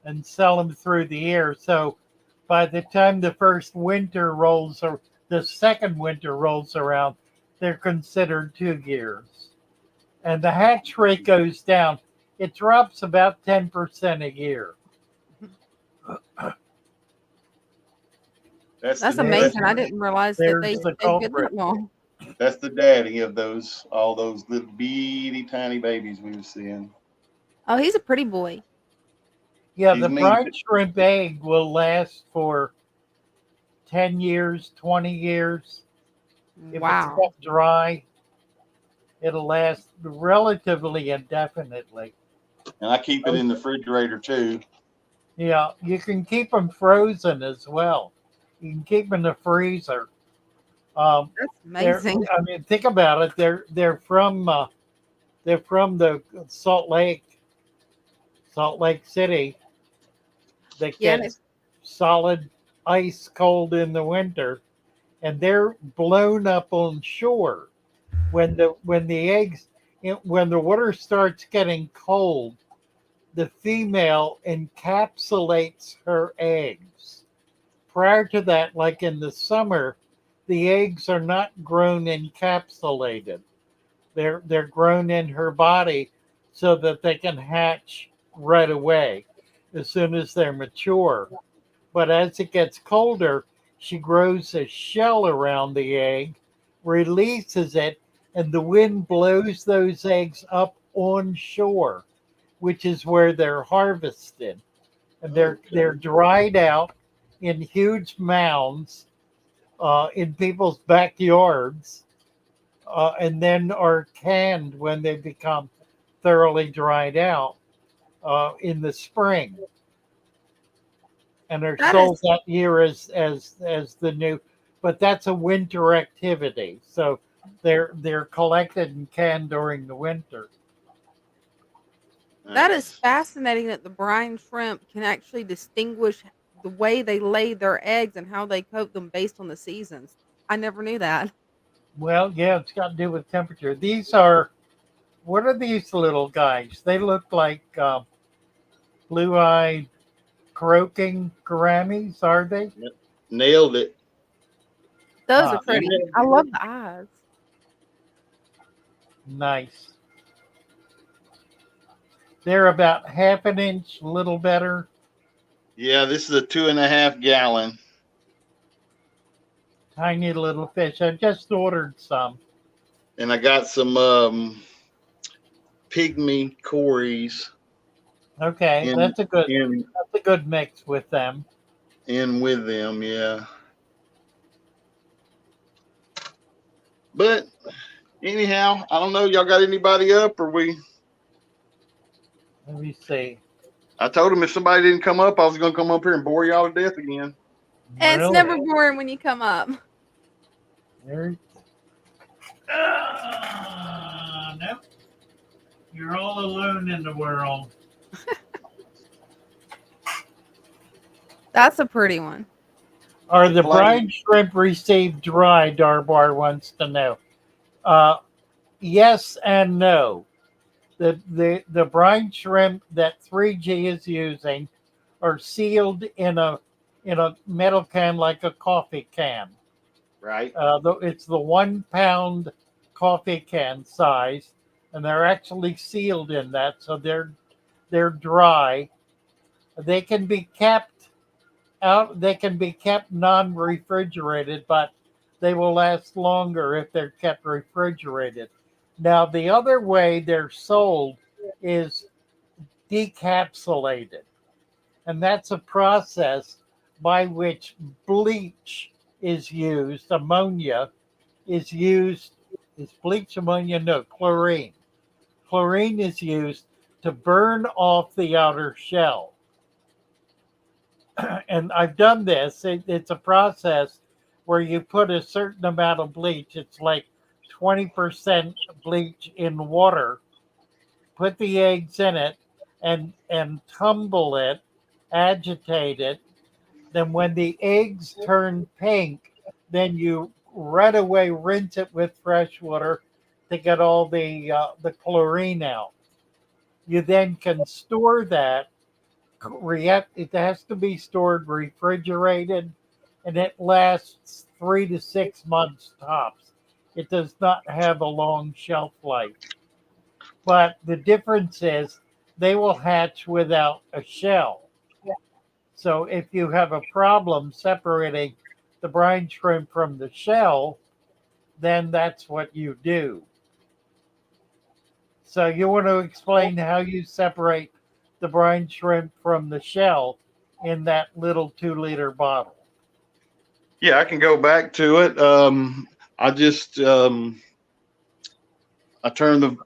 and sell them through the year. So by the time the first winter rolls or the second winter rolls around, they're considered 2 years. And the hatch rate goes down. It drops about 10% a year. That's amazing. I didn't realize that There's they the stayed good culprit. that long. That's the daddy of all those little bitty tiny babies we were seeing. Oh, he's a pretty boy. Yeah, He's the mean. brine shrimp egg will last for 10 years, 20 years. If Wow. it's kept dry, it'll last relatively indefinitely. And I keep it in the refrigerator too. Yeah, you can keep them frozen as well. You can keep them in the freezer. Um, That's they're, amazing. I mean, think about it. They're from the Salt Lake City, that Yeah, and it's gets solid ice cold in the winter, and they're blown up on shore when the water starts getting cold. The female encapsulates her eggs. Prior to that, like in the summer, the eggs are not grown encapsulated. They're grown in her body so that they can hatch right away as soon as they're mature. But as it gets colder, she grows a shell around the egg, releases it, and the wind blows those eggs up on shore, which is where they're harvested. And they're Okay. dried out in huge mounds in people's backyards, and then are canned when they become thoroughly dried out in the spring, and are that sold is that year as the new. But that's a winter activity, so they're collected and canned during the winter. that is Nice. fascinating that the brine shrimp can actually distinguish the way they lay their eggs and how they coat them based on the seasons. I never knew that. Well, yeah, it's got to do with temperature. These are what are these little guys? They look like blue-eyed croaking gouramis, are they? Yep. Nailed it. Those are Huh, And pretty. I love the eyes. nice. They're about half an inch, a little better. yeah, this is a 2.5 gallon. Tiny little fish. I just ordered some. And I got some pygmy cories Okay, in in that's a good mix with them. in with them, yeah. But anyhow, I don't know. Y'all got anybody up or we Let me see. I told him if somebody didn't come up, I was gonna come up here and bore y'all to death again. And it's Really? never boring when you come up. There. Nope. You're all alone in the world. That's a pretty one. Are The the flame. brine shrimp received dry? Darbar wants to know. Uh, yes and no. The brine shrimp that 3G is using are sealed in a metal can like a coffee can. Right. It's the 1 pound coffee can size, and they're actually sealed in that, so they're dry. They can be kept out. They can be kept non-refrigerated, but they will last longer if they're kept refrigerated. Now, the other way they're sold is decapsulated, and that's a process by which bleach is used, ammonia is used. Is bleach ammonia? No, chlorine. Chlorine is used to burn off the outer shell. And I've done this. It's a process where you put a certain amount of bleach. It's like 20% bleach in water. Put the eggs in it and tumble it, agitate it. Then when the eggs turn pink, then you right away rinse it with fresh water to get all the chlorine out. You then can store that. It has to be stored refrigerated, and it lasts 3 to 6 months tops. It does not have a long shelf life. But the difference is they will hatch without a shell. So if you have a problem separating the brine shrimp from the shell, then that's what you do. So you want to explain how you separate the brine shrimp from the shell in that little 2 liter bottle. Yeah, I can go back to it. I just I turned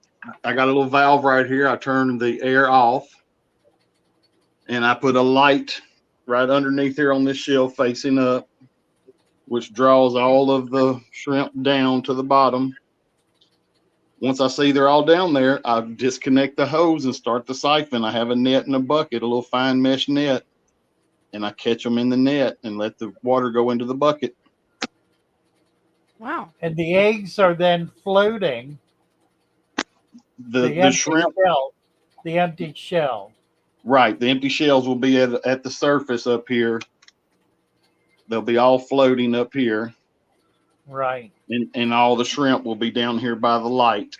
I got a little valve right here. I turn the air off, and I put a light right underneath here on this shelf facing up, which draws all of the shrimp down to the bottom. Once I see they're all down there, I disconnect the hose and start the siphon. I have a net and a bucket, a little fine mesh net, and I catch them in the net and let the water go into the bucket. Wow. And the eggs are then floating. The The empty shrimp, shell. The empty shell. right? The empty shells will be at the surface up here. They'll be all floating up here, Right. and all the shrimp will be down here by the light.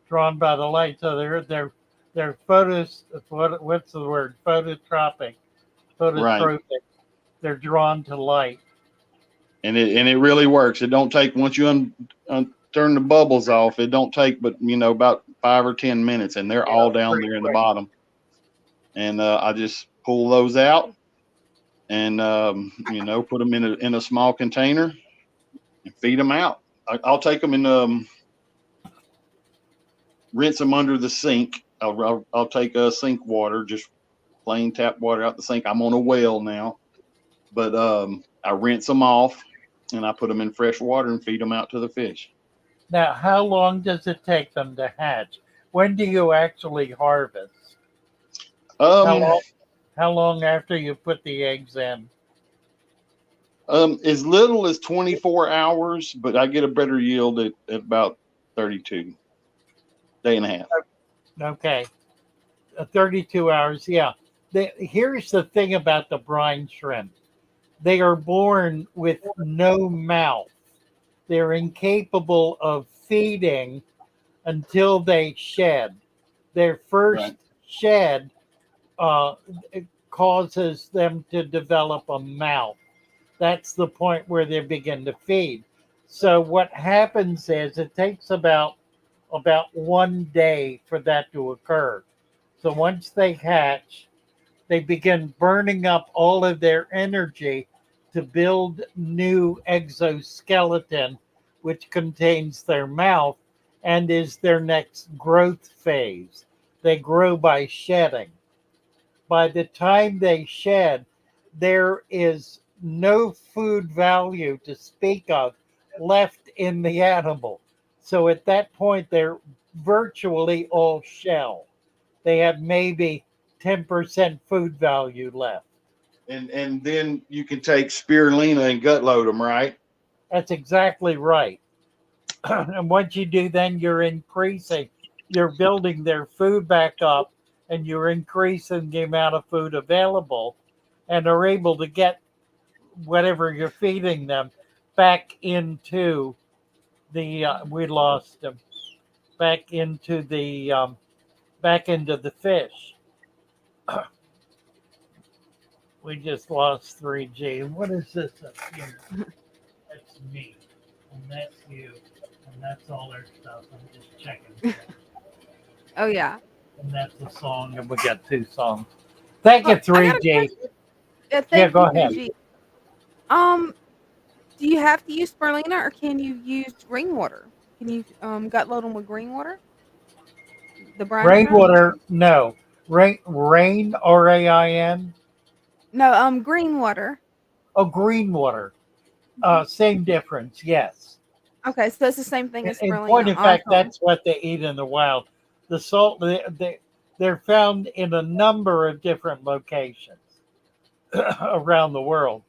Drawn by the light. So they're photos. What's the word? Phototropic. Right. Phototropic. They're drawn to light. And it really works. It don't take once you turn the bubbles off. It don't take but about 5 or 10 minutes, and they're all down Pretty there in the quick. bottom. And I just pull those out and put them in a small container and feed them out. I'll take them and rinse them under the sink. I'll take sink water, just plain tap water out the sink. I'm on a well now, but I rinse them off and I put them in fresh water and feed them out to the fish. Now, how long does it take them to hatch? When do you actually harvest? How Um, long? How long after you put the eggs in? as little as 24 hours, but I get a better yield at about 32, day and a half. Okay, 32 hours. Yeah. Here's the thing about the brine shrimp. They are born with no mouth. They're incapable of feeding until they shed. Their first Right. shed uh, it causes them to develop a mouth. That's the point where they begin to feed. So what happens is it takes about 1 day for that to occur. So once they hatch, they begin burning up all of their energy to build new exoskeleton, which contains their mouth and is their next growth phase. They grow by shedding. By the time they shed, there is no food value to speak of left in the animal. So at that point, they're virtually all shell. They have maybe 10% food value left. And then you can take spirulina and gut load them, right? That's exactly right. And once you do, then you're building their food back up and you're increasing the amount of food available and are able to get whatever you're feeding them back into we lost them back into the fish. We just lost 3G. What is this up here? That's me, and that's you, and that's all our stuff. I'm just checking. Oh yeah. And that's the song, and we got 2 songs. Thank you, I got a 3G. question. Yeah, Thank go you, ahead. 3G. Um, do you have to use spirulina or can you use green water? Can you gut load them with green water? The brine shrimp? Rainwater, no. Rain, RAIN. No, green water. Oh, green water. Same difference, yes. Okay, so it's the same thing as In point spirulina. of fact, Awesome. that's what they eat in the wild. The salt, they're found in a number of different locations around the world.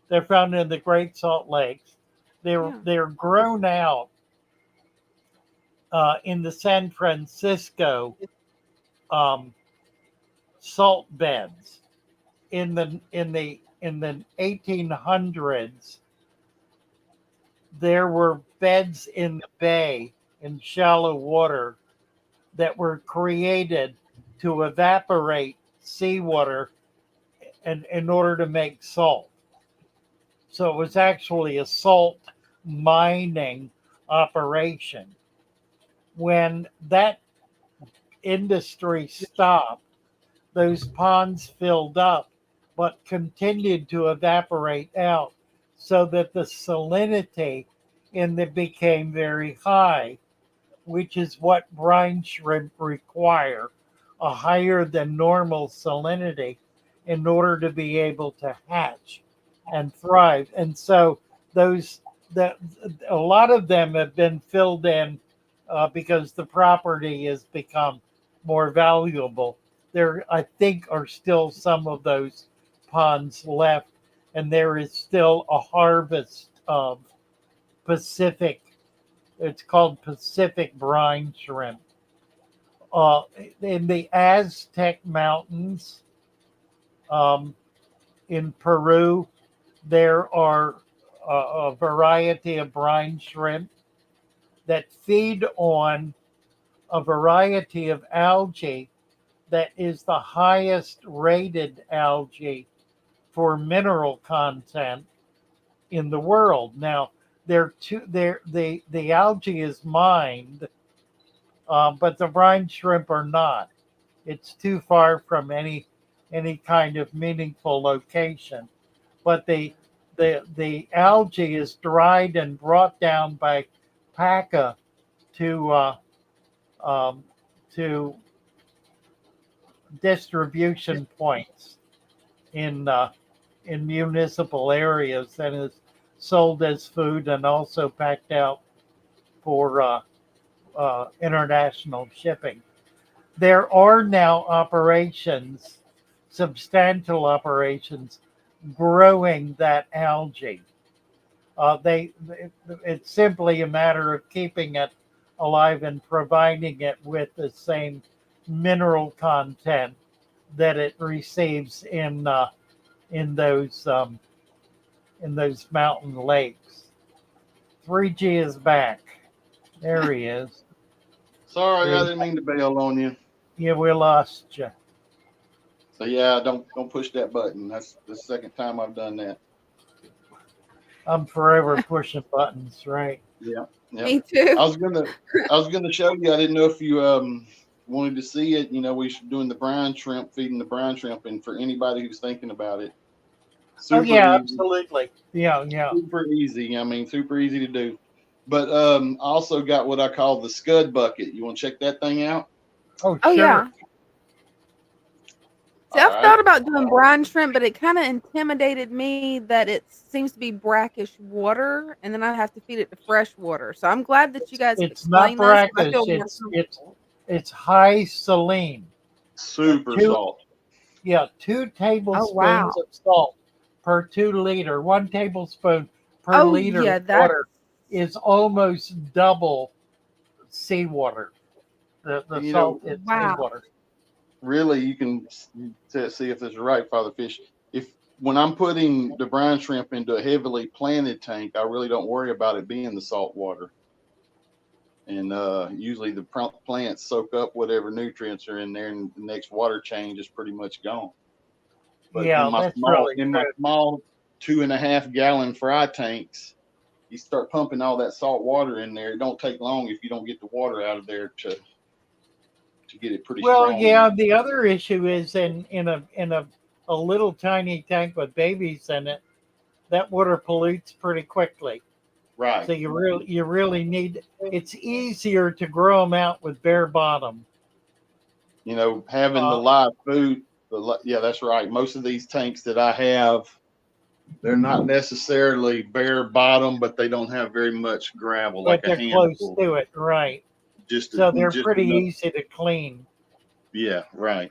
They're found in the Great Salt Lakes. Yeah. They're grown out in the San Francisco um, salt beds in the 1800s. There were beds in the bay in shallow water that were created to evaporate seawater in order to make salt. So it was actually a salt mining operation. When that industry stopped, those ponds filled up, but continued to evaporate out so that the salinity in them became very high. which is what brine shrimp require, a higher than normal salinity in order to be able to hatch and thrive. And so those that a lot of them have been filled in because the property has become more valuable. There, I think, are still some of those ponds left, and there is still a harvest of Pacific. It's called Pacific brine shrimp. Uh, in the Aztec Mountains um, in Peru, there are a variety of brine shrimp that feed on a variety of algae that is the highest rated algae for mineral content in the world. Now, the algae is mined, but the brine shrimp are not. It's too far from any kind of meaningful location. But the algae is dried and brought down by PACA to um, to distribution points in municipal areas and is sold as food and also packed out for international shipping. There are now operations, substantial operations, growing that algae. It's simply a matter of keeping it alive and providing it with the same mineral content that it receives in those mountain lakes. 3G is back. There he is. Sorry, I didn't mean to bail on you. Yeah, we lost you. So yeah, don't push that button. That's the second time I've done that. I'm forever pushing buttons, right? Yeah, yeah. Me too. I was gonna show you. I didn't know if you wanted to see it. You know, we should doing the brine shrimp, feeding the brine shrimp, and for anybody who's thinking about it, Oh super yeah, easy, absolutely. Yeah, yeah. super easy. I mean, super easy to do. But I also got what I call the scud bucket. You want to check that thing out? Oh Oh sure. yeah. See, All I've right. thought about doing brine shrimp, but it kind of intimidated me that it seems to be brackish water, and then I have to feed it to fresh water. So I'm glad that you guys have It's not explained this. I brackish. feel more It's comfortable. it's high saline. Super Two salt. Yeah, two Oh tablespoons wow. of salt per 2 liter. 1 tablespoon per Oh liter of yeah, that's water is almost double seawater. The And, you salt know, in wow. seawater. really, you can see if this is right, Father Fish. If when I'm putting the brine shrimp into a heavily planted tank, I really don't worry about it being the salt water. And usually the plants soak up whatever nutrients are in there, and the next water change is pretty much gone. But Yeah, that's really in my true. small 2.5 gallon fry tanks, you start pumping all that salt water in there. It don't take long if you don't get the water out of there to get it pretty Well, strong in yeah. there. The other issue is in a little tiny tank with babies in it, that water pollutes pretty quickly. Right. So you really need. It's easier to grow them out with bare bottom. You know, having the Uh, live food. Yeah, that's right. Most of these tanks that I have, they're not necessarily bare bottom, but they don't have very much gravel, like but a they're close handful. to it, right? Just So they're just pretty enough. easy to clean. Yeah, right.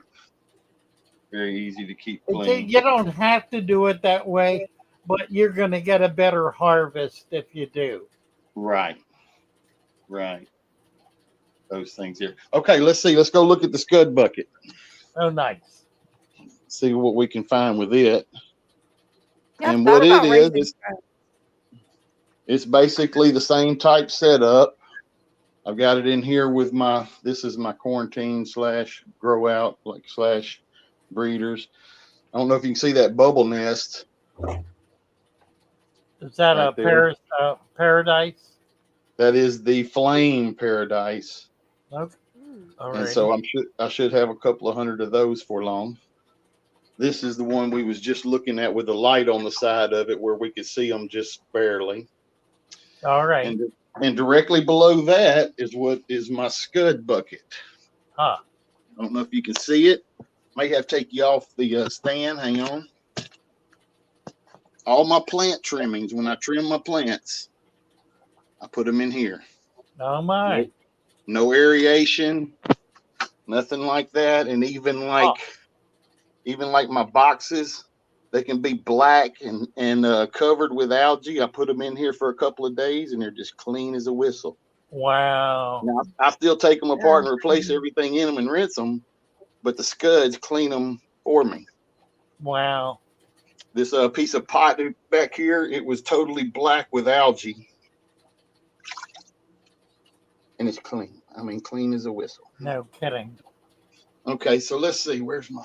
Very easy to keep clean. You don't have to do it that way, but you're going to get a better harvest if you do. Right, right. Those things here. Okay, let's see. Let's go look at the scud bucket. Oh, nice. See what we can find with it. Yeah, I've And thought what it about is, raising trout. it's basically the same type setup. I've got it in here with this is my quarantine slash grow out like slash breeders. I don't know if you can see that bubble nest Is that right a there. paradise? That is the flame paradise. Okay. Ooh. And so Alrighty. I should have a couple of hundred of those for long. This is the one we was just looking at with the light on the side of it where we could see them just barely. All And right. And directly below that is what is my scud bucket. Huh. I don't know if you can see it. May have to take you off the stand. Hang on. All my plant trimmings, when I trim my plants, I put them in here. Oh my. No aeration, nothing like that. And even like my boxes, they can be black and covered with algae. I put them in here for a couple of days, and they're just clean as a whistle. Wow. Now I still take them apart and replace everything in them and rinse them, but the scuds clean them for me. Wow. This piece of pot back here, it was totally black with algae, and it's clean. I mean, clean as a whistle. No kidding. Okay, so let's see. Where's my?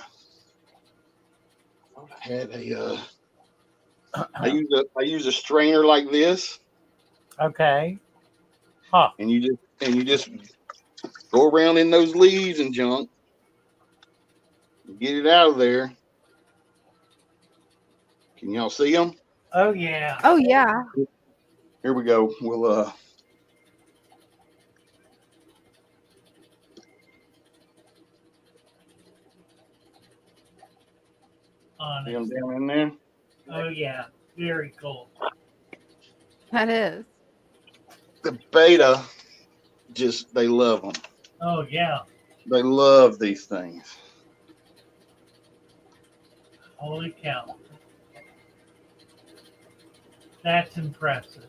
I had a. I use a strainer like this, Okay. Huh. and you just go around in those leaves and junk, get it out of there. Can y'all see them? Oh yeah. Oh yeah. Here we go. We'll see them Honest. down in there. Oh yeah. Very cool. That is. The beta, they love them. Oh yeah. They love these things. Holy cow. That's impressive.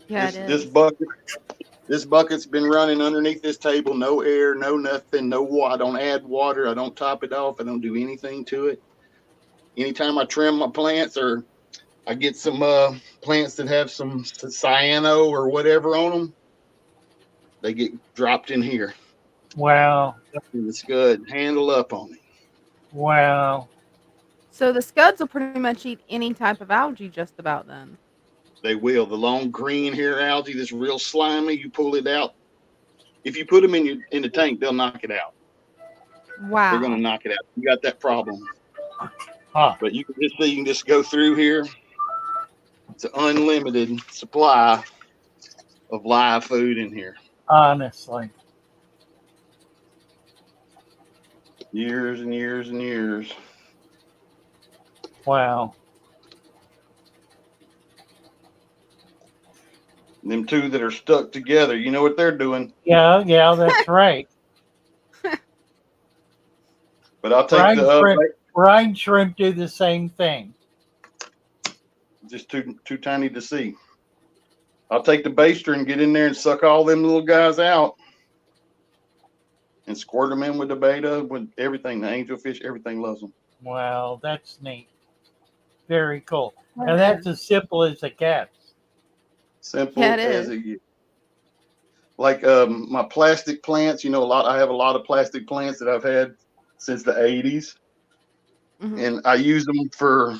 Yeah, This bucket's been running underneath this table, no air, no nothing, no water. I don't add water. I don't top it off. I don't do anything to it. Anytime I trim my plants or I get some plants that have some cyano or whatever on them, they get dropped in here. Wow. It's good. Handle up on it. Wow. So the scuds will pretty much eat any type of algae just about then. They will. The long green hair algae that's real slimy, you pull it out. If you put them in the tank, they'll knock it out. Wow. They're going to knock it out. You got that problem. Huh. But you can just go through here. It's an unlimited supply of live food in here. Honestly. Years and years and years. Wow. Them two that are stuck together, you know what they're doing. Yeah, that's right. But I'll take brine shrimp do the same thing. just too tiny to see. I'll take the baster and get in there and suck all them little guys out and squirt them in with the beta, with everything. The angelfish, everything loves them. Wow, that's neat. Very cool. And that's as simple as it gets. Simple Yeah, it as is. it gets. Like my plastic plants, I have a lot of plastic plants that I've had since the 80s. Mhm. And I use them for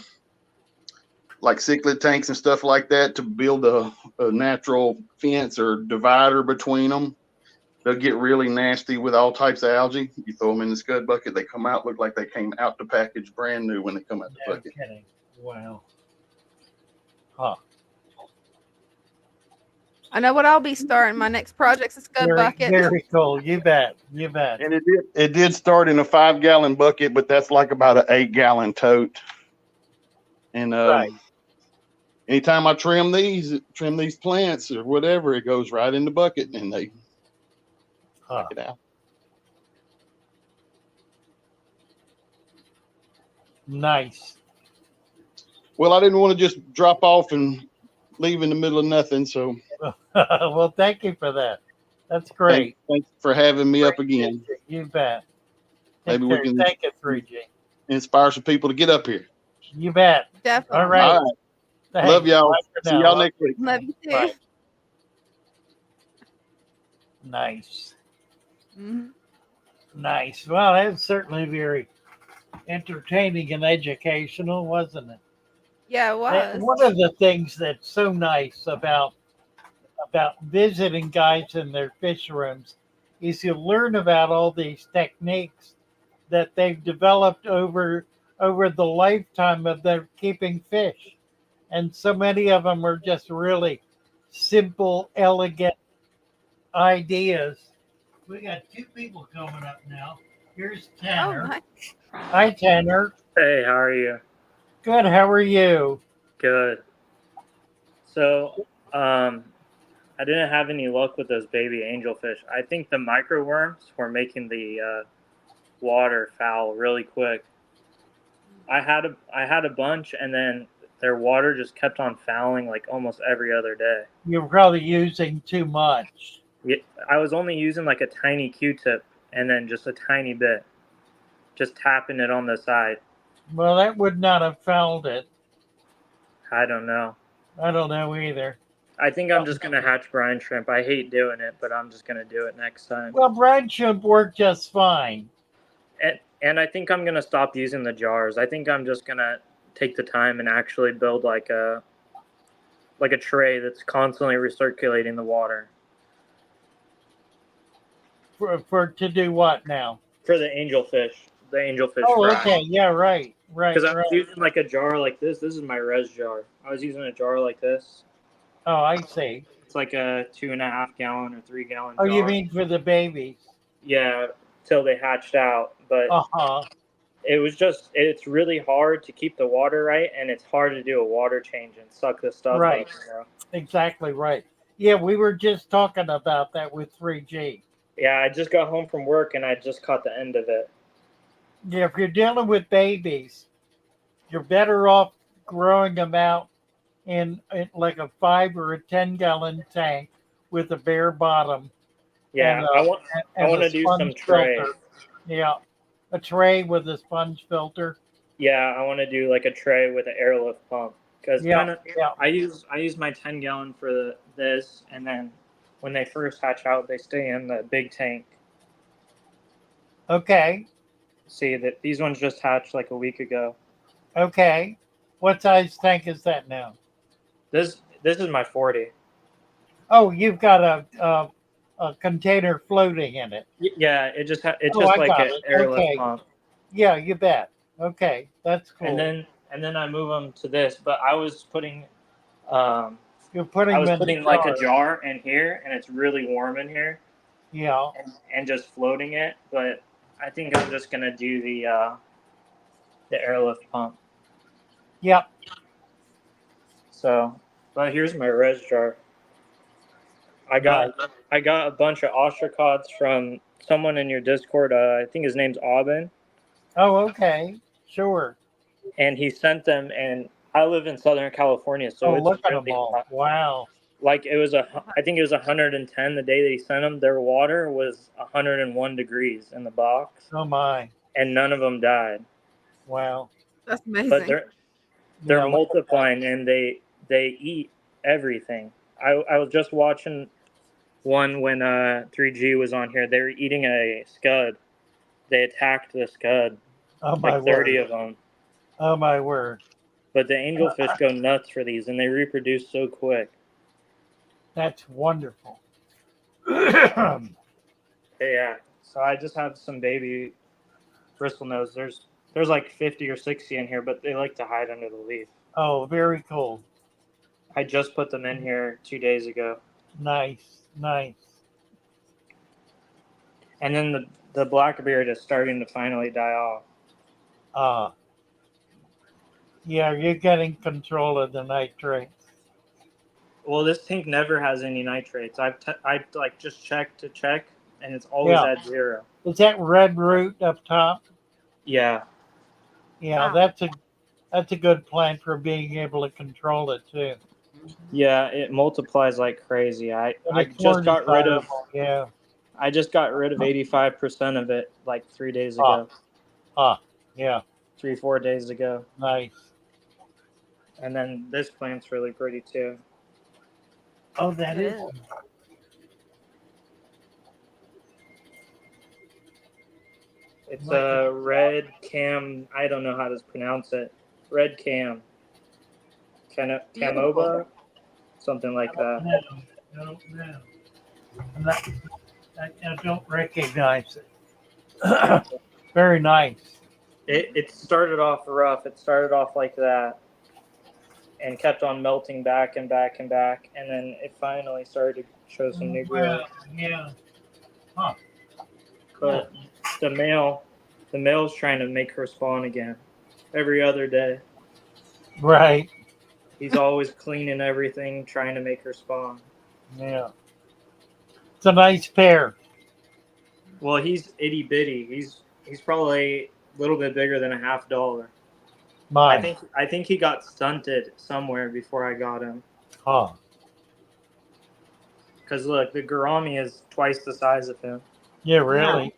like cichlid tanks and stuff like that to build a natural fence or divider between them. They'll get really nasty with all types of algae. You throw them in the scud bucket, they come out, look like they came out the package brand new when they come out the No bucket. kidding. Wow. Huh. I know what I'll be starting. My next project's a scud bucket. Very cool. You bet. You bet. And it did start in a 5-gallon bucket, but that's like about an 8-gallon tote. And Right. anytime I trim these plants or whatever, it goes right in the bucket and they Huh. take it out. Nice. Well, I didn't want to just drop off and leave in the middle of nothing, so Well, thank you for that. That's great. thanks for having me up again. You bet. Maybe we can Thank you, 3G. inspire some people to get up here. You bet. Definitely. All right. All right. Thanks. Love y'all. Bye for See now. y'all next week. Love you too. Bye. Nice. Mhm. Nice. Well, that was certainly very entertaining and educational, wasn't it? Yeah, it was. One of the things that's so nice about visiting guys in their fish rooms is you learn about all these techniques that they've developed over the lifetime of their keeping fish, and so many of them are just really simple, elegant ideas. We got two people coming up now. Here's Oh, Tanner. nice. Hi, Tanner. Hey, how are you? Good. How are you? Good. So, I didn't have any luck with those baby angelfish. I think the microworms were making the water foul really quick. I had a bunch, and then their water just kept on fouling like almost every other day. You're probably using too much. Yeah, I was only using like a tiny Q-tip, and then just a tiny bit, just tapping it on the side. Well, that would not have fouled it. I don't know. I don't know either. I think I'm just gonna hatch brine shrimp. I hate doing it, but I'm just gonna do it next time. Well, brine shrimp worked just fine. And I think I'm gonna stop using the jars. I think I'm just gonna take the time and actually build like a tray that's constantly recirculating the water For to do what now? for the angelfish Oh, fry. okay. Yeah, right. Because Right, I was right. using like a jar like this. This is my res jar. I was using a jar like this. Oh, I see. It's like a 2.5 gallon or 3 gallon Oh, you jar. mean for the babies? Yeah, till they hatched out. But Uh-huh. it's really hard to keep the water right, and it's hard to do a water change and suck the stuff up. Right. Exactly right. Yeah, we were just talking about that with 3G. Yeah, I just got home from work and I just caught the end of it. Yeah, if you're dealing with babies, you're better off growing them out in like a 5 or a 10 gallon tank with a bare bottom and Yeah, I and want a to do some sponge tray. filter. Yeah, a tray with a sponge filter. Yeah, I want to do like a tray with an airlift pump because Yeah, kind of yeah. I use my 10 gallon for this, and then when they first hatch out, they stay in the big tank. Okay, See that these ones just hatched like a week ago. okay. What size tank is that now? This is my 40. Oh, you've got a container floating in it. Yeah, it's Oh, just I like got an it. airlift Okay. pump, Yeah, you bet. Okay, that's and cool. then I move them to this. But um, You're I putting was them in the putting like a jar. jar in here, and it's really warm in here, Yeah. and just floating it. But I think I'm just gonna do the airlift pump. Yep. So, but here's my res jar. I Nice. got I got a bunch of ostracods from someone in your Discord. I think his name's Aubin, Oh, okay. Sure. and he sent them. And I live in Southern California, so Oh, it's look at them really all. hot. Wow. Like I think it was 110 the day they sent them. Their water was 101 degrees in the box, Oh my. and none of them died. Wow. That's But amazing. they're Yeah. Look at that. multiplying, and they eat everything. I was just watching one when 3G was on here. They were eating a scud. They attacked the scud, Oh my like 30 word. of them. Oh my word. But the angelfish go nuts for these, and they reproduce so quick. That's wonderful. Oh, Yeah. So I just have some baby bristlenose. There's like 50 or 60 in here, but they like to hide under the leaf. very cool. I just put them in here 2 days ago, Nice. Nice. and then the blackbeard is starting to finally die off. Uh yeah, you're getting control of the nitrates. Well, this tank never has any nitrates. I like just check, and it's always Yeah. at 0. Is that red root up top? Yeah. Yeah, Wow. that's a good plant for being able to control it too. Yeah, it multiplies like crazy. And I it's more just got rid of desirable. Yeah. 85% of it like 3 days Ah, ago, yeah. 4 days ago. Nice. And then this plant's really pretty too. Oh, that It is. is. It's Like a red cam. I don't know how to pronounce it. Red cam. Beautiful. Camoba? Something like that. No, I don't know. I don't recognize it. Very nice. It started off rough. It started off like that. and kept on melting back and back and back, and then it finally started to show some new growth. Well, yeah. Huh. But the male's trying to make her spawn again every other day. Right. He's always cleaning everything, trying to make her spawn. Yeah. It's a nice pair. Well, he's itty bitty. He's probably a little bit bigger than $50. Mine. I think he got stunted somewhere before I got him. Huh. Cause look, the gourami is twice the size of him. Yeah, really.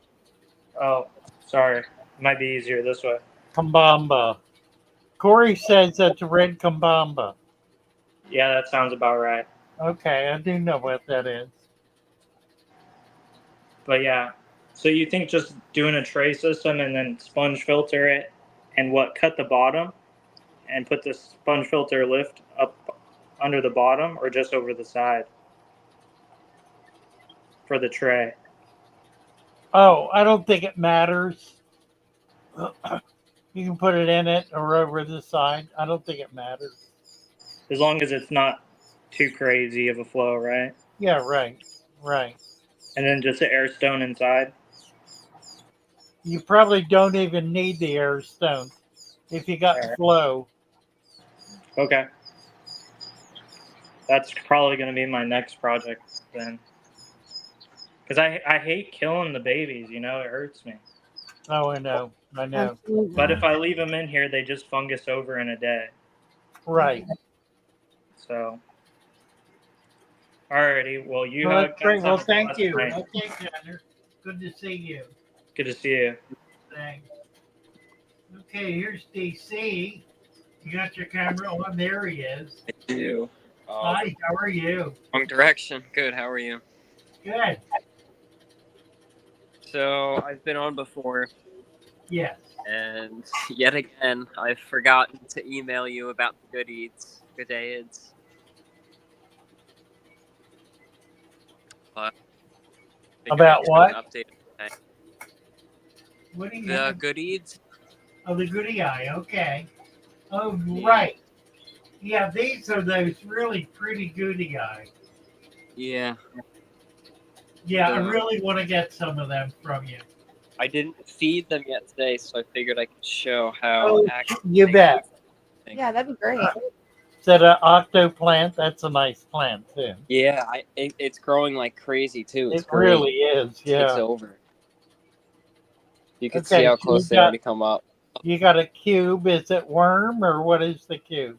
Oh, sorry. It might be easier this way. Kambamba. Corey says that's a red kambamba. Yeah, that sounds about right. Okay, I do know what that is. But yeah, so you think just doing a tray system and then sponge filter it and cut the bottom and put the sponge filter lift up under the bottom or just over the side for the tray? Oh, I don't think it matters. You can put it in it or over the side. I don't think it matters. As long as it's not too crazy of a flow, right? Yeah, right. Right. And then just the air stone inside. You probably don't even need the air stone if you got Alright. flow. Okay. That's probably going to be my next project then. Because I hate killing the babies, it hurts me. Oh, I know. I know. Absolutely. But if I leave them in here, they just fungus over in a day. Right. So, alrighty. Well, you Well, have that's great. guys Well, have a thank blessed you. night. Okay, Tanner. Good to see you. Good to see you. Thanks. Okay, here's DC. You got your camera on. There he is. I do. Hi, how are you? Wrong direction. Good. How are you? Good. So I've been on before, Yes. and yet again, I've forgotten to email you about the good eats, good aids. But About what? Update today. What do you The have? good eats. Oh, the goodie eye. Okay. Oh, Yeah. right. Yeah, these are those really pretty goodie eye. Yeah. Yeah, I The- really want to get some of them from you. I didn't feed them yet today, so I figured I could show how Oh, active you they bet. are. Yeah, that'd be great. Is that an octo plant? That's a nice plant, too. Yeah, it's growing like crazy too. It's It really green. is, Takes yeah. over. You can Okay, see how so close they already come up. You got a cube. Is it worm or what is the cube?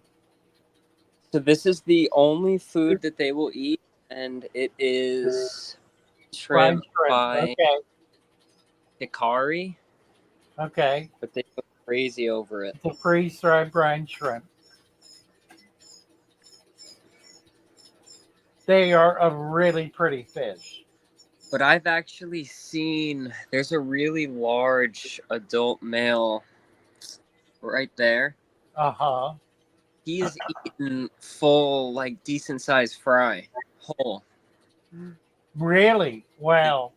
So this is the only food that they will eat, and it is Fried shrimp by Okay. Hikari, Okay. but they go crazy over it. It's a freeze-dried brine shrimp. They are a really pretty fish. But I've actually seen there's a really large adult male right there. Uh-huh. He is eating full, like decent sized fry, whole. Really? Wow.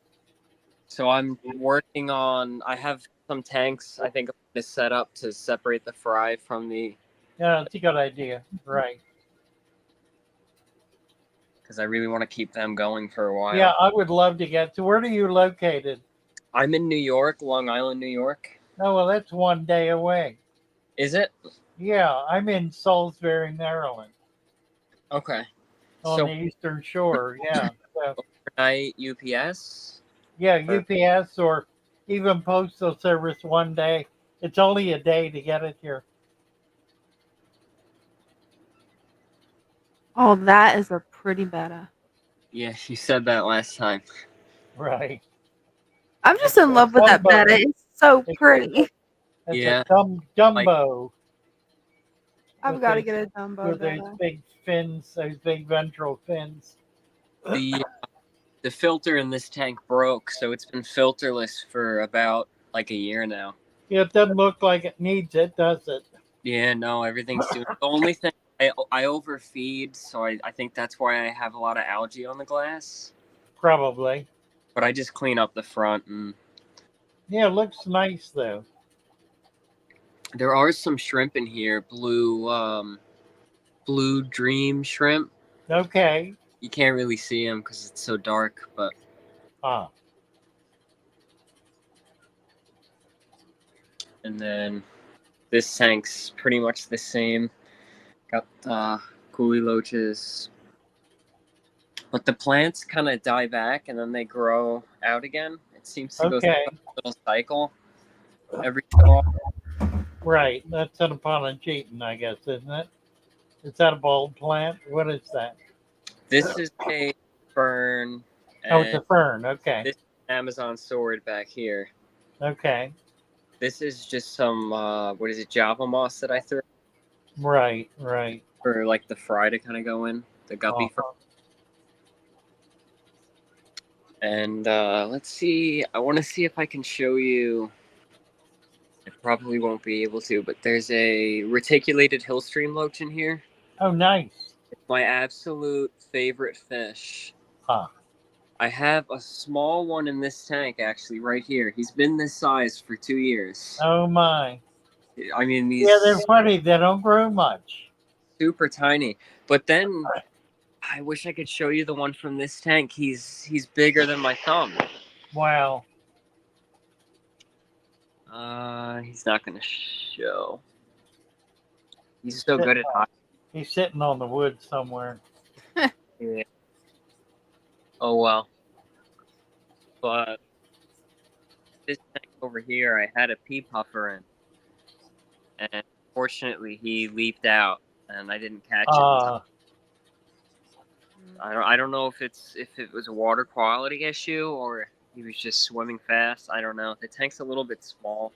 So I'm working on. I have some tanks. I think I'm going to set up to separate the fry from the. Yeah, that's a good idea. Right. Because I really want to keep them going for a while. Yeah, I would love to get to. Where are you located? I'm in New York, Long Island, New York. Oh, well, that's 1 day away. Is it? Yeah, I'm in Salisbury, Maryland, Okay. on So the Eastern Shore. Yeah. So, overnight UPS? yeah, UPS or even Postal Service 1 day. It's only a day to get it here. Oh, that is a pretty betta. Yeah, you said that last time. Right. I'm just in love with that Dumbo. betta. It's so It's- pretty. It's Yeah. a Dumbo. I've with got to those- get a Dumbo with those betta. big fins, those big ventral fins. The filter in this tank broke, so it's been filterless for about like a year now. Yeah, it doesn't look like it needs it, does it? Yeah, no, everything's doing. The only thing I overfeed, so I think that's why I have a lot of algae on the glass. Probably. But I just clean up the front, and Yeah, it looks nice though. there are some shrimp in here, blue blue dream shrimp. Okay. You can't really see them because it's so dark, but Ah. and then this tank's pretty much the same. Got coolie loaches, but the plants kind of die back and then they grow out again. It seems to go through Okay. a little cycle every so often. Right. That's an Aponogeton, I guess, isn't it? Is that a bulb plant? What is that? This is a fern, Oh, it's and a fern. Okay. this is Amazon sword back here. Okay. This is just some what is it, Java moss that I threw Right. Right. for like the fry to kind of go in, the guppy fry. Uh-huh. And let's see. I want to see if I can show you. I probably won't be able to, but there's a reticulated hill stream loach in here. Oh, nice. It's my absolute favorite fish. Huh. I have a small one in this tank, actually, right here. He's been this size for 2 years. Oh, my. I mean, Yeah, they're he's funny. They don't grow much. super tiny. But then I wish I could show you the one from this tank. He's bigger than my thumb. Wow. He's not gonna show. He's so good at hiding. He's sitting on the wood somewhere. Yeah. Oh well. But this tank over here, I had a pea puffer in, and fortunately he leaped out, and I didn't catch it. I don't know if it was a water quality issue or he was just swimming fast. I don't know. The tank's a little bit small.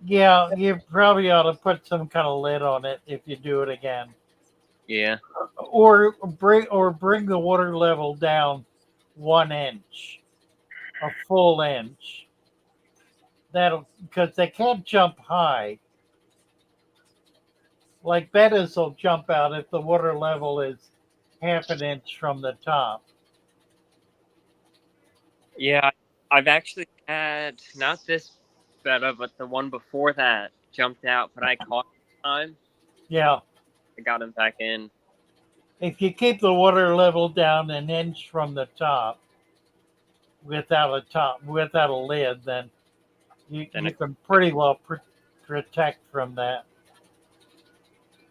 Yeah, you probably ought to put some kind of lid on it if you do it again, Yeah. or bring the water level down 1 inch, a full inch. That'll, because they can't jump high. Like bettas will jump out if the water level is half an inch from the top. Yeah, I've actually had not this betta, but the one before that jumped out, but I caught him time. Yeah. I got him back in. If you keep the water level down 1 inch from the top without a lid, then you can pretty well protect from that.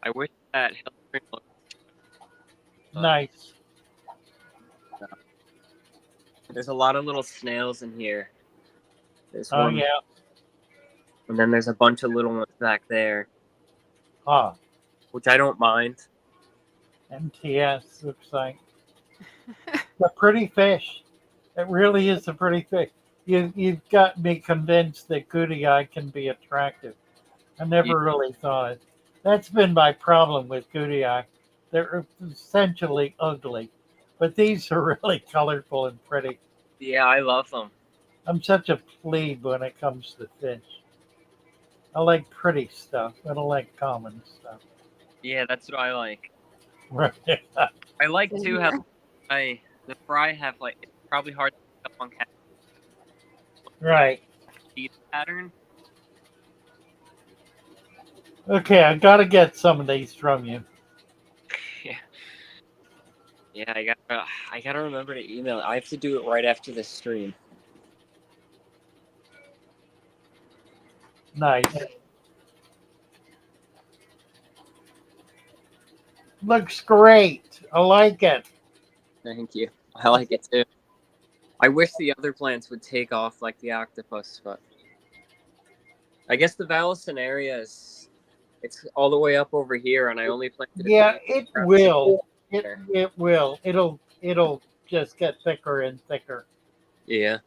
I wish that Hillstream looked Nice. There's a lot of little snails in here. There's Oh, one, yeah. and then there's a bunch of little ones back there, Huh. which I don't mind. MTS looks like. It's a pretty fish. It really is a pretty fish. You've got me convinced that goody eye can be attractive. I never really thought it. That's been my problem with goody eye. They're essentially ugly, but these are really colorful and pretty. Yeah, I love them. I'm such a plebe when it comes to fish. I like pretty stuff. I don't like common stuff. Yeah, that's what I like. Right. I like too how the fry have like it's probably hard to pick up on cat Right. feed pattern. Okay, I gotta get some of these from you. Yeah. Yeah, I gotta remember to email. I have to do it right after this stream. Nice. Looks great. I like it. Thank you. I like it too. I wish the other plants would take off like the octopus, but I guess the Vallisneria is it's all the way up over here, and I only planted. Yeah, it will. It will. It'll just get thicker and thicker. Yeah.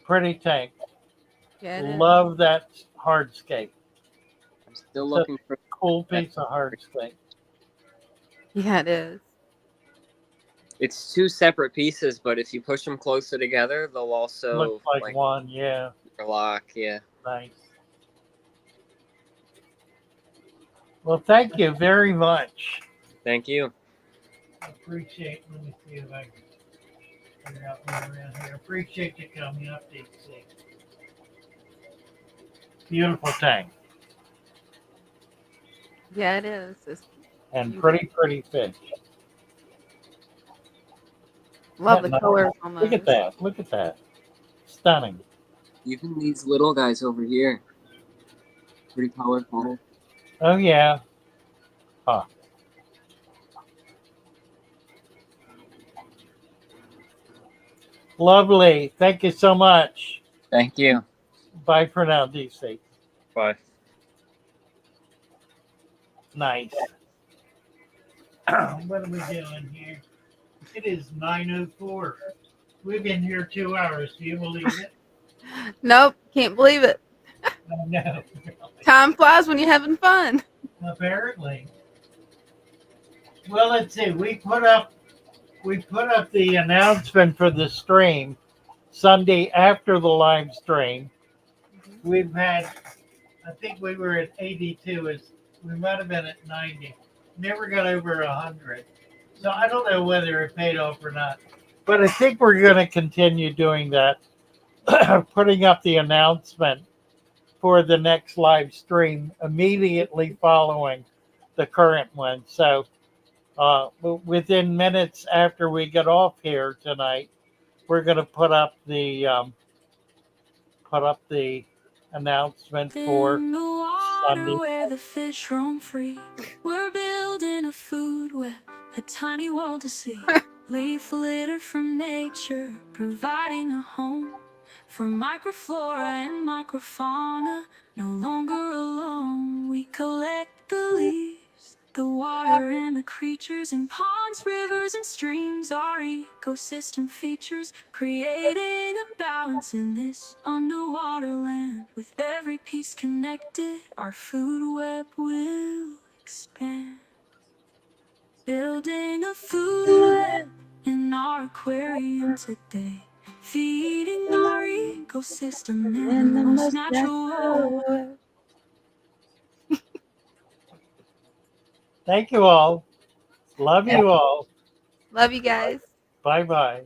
Pretty tank. Yeah, it is. Love that hardscape. I'm still looking for Cool piece of hardscape. Yeah, it is. It's two separate pieces, but if you push them closer together, they'll also Looks like one, yeah. interlock. Yeah. Nice. Well, thank you very much. Thank you. I appreciate. Let me see if I can figure out where around here. Appreciate you coming up to see. Beautiful tank. Yeah, it is. It's and beautiful. pretty fish. Love Isn't the that colors nice? on Look at those. that. Look at that. Stunning. Even these little guys over here, pretty colorful. Oh, yeah. Huh. Lovely. Thank you so much. Thank you. Bye for now, DC. Bye. Nice. What are we doing here? It is 9:04. We've been here 2 hours. Do you believe it? Nope, can't believe it. I know. Time flies when you're having fun. Apparently. Well, let's see. We put up the announcement for the stream Sunday after the live stream. We've had, I think we were at 82. We might have been at 90. Never got over 100. So I don't know whether it paid off or not. But I think we're going to continue doing that, putting up the announcement for the next live stream immediately following the current one. So within minutes after we get off here tonight, we're going to put up the announcement for In the Sunday. water where the fish roam free, we're building a food web, a tiny world to see. Leaf litter from nature, providing a home for microflora and microfauna. No longer alone, we collect the leaves, the water and the creatures in ponds, rivers and streams. Our ecosystem features, creating a balance in this underwater land. With every piece connected, our food web will expand. Building a food web in our aquarium today, feeding our ecosystem in the And the most most natural way. natural. Thank you all. Love Yeah. you all. Love you guys. Bye bye.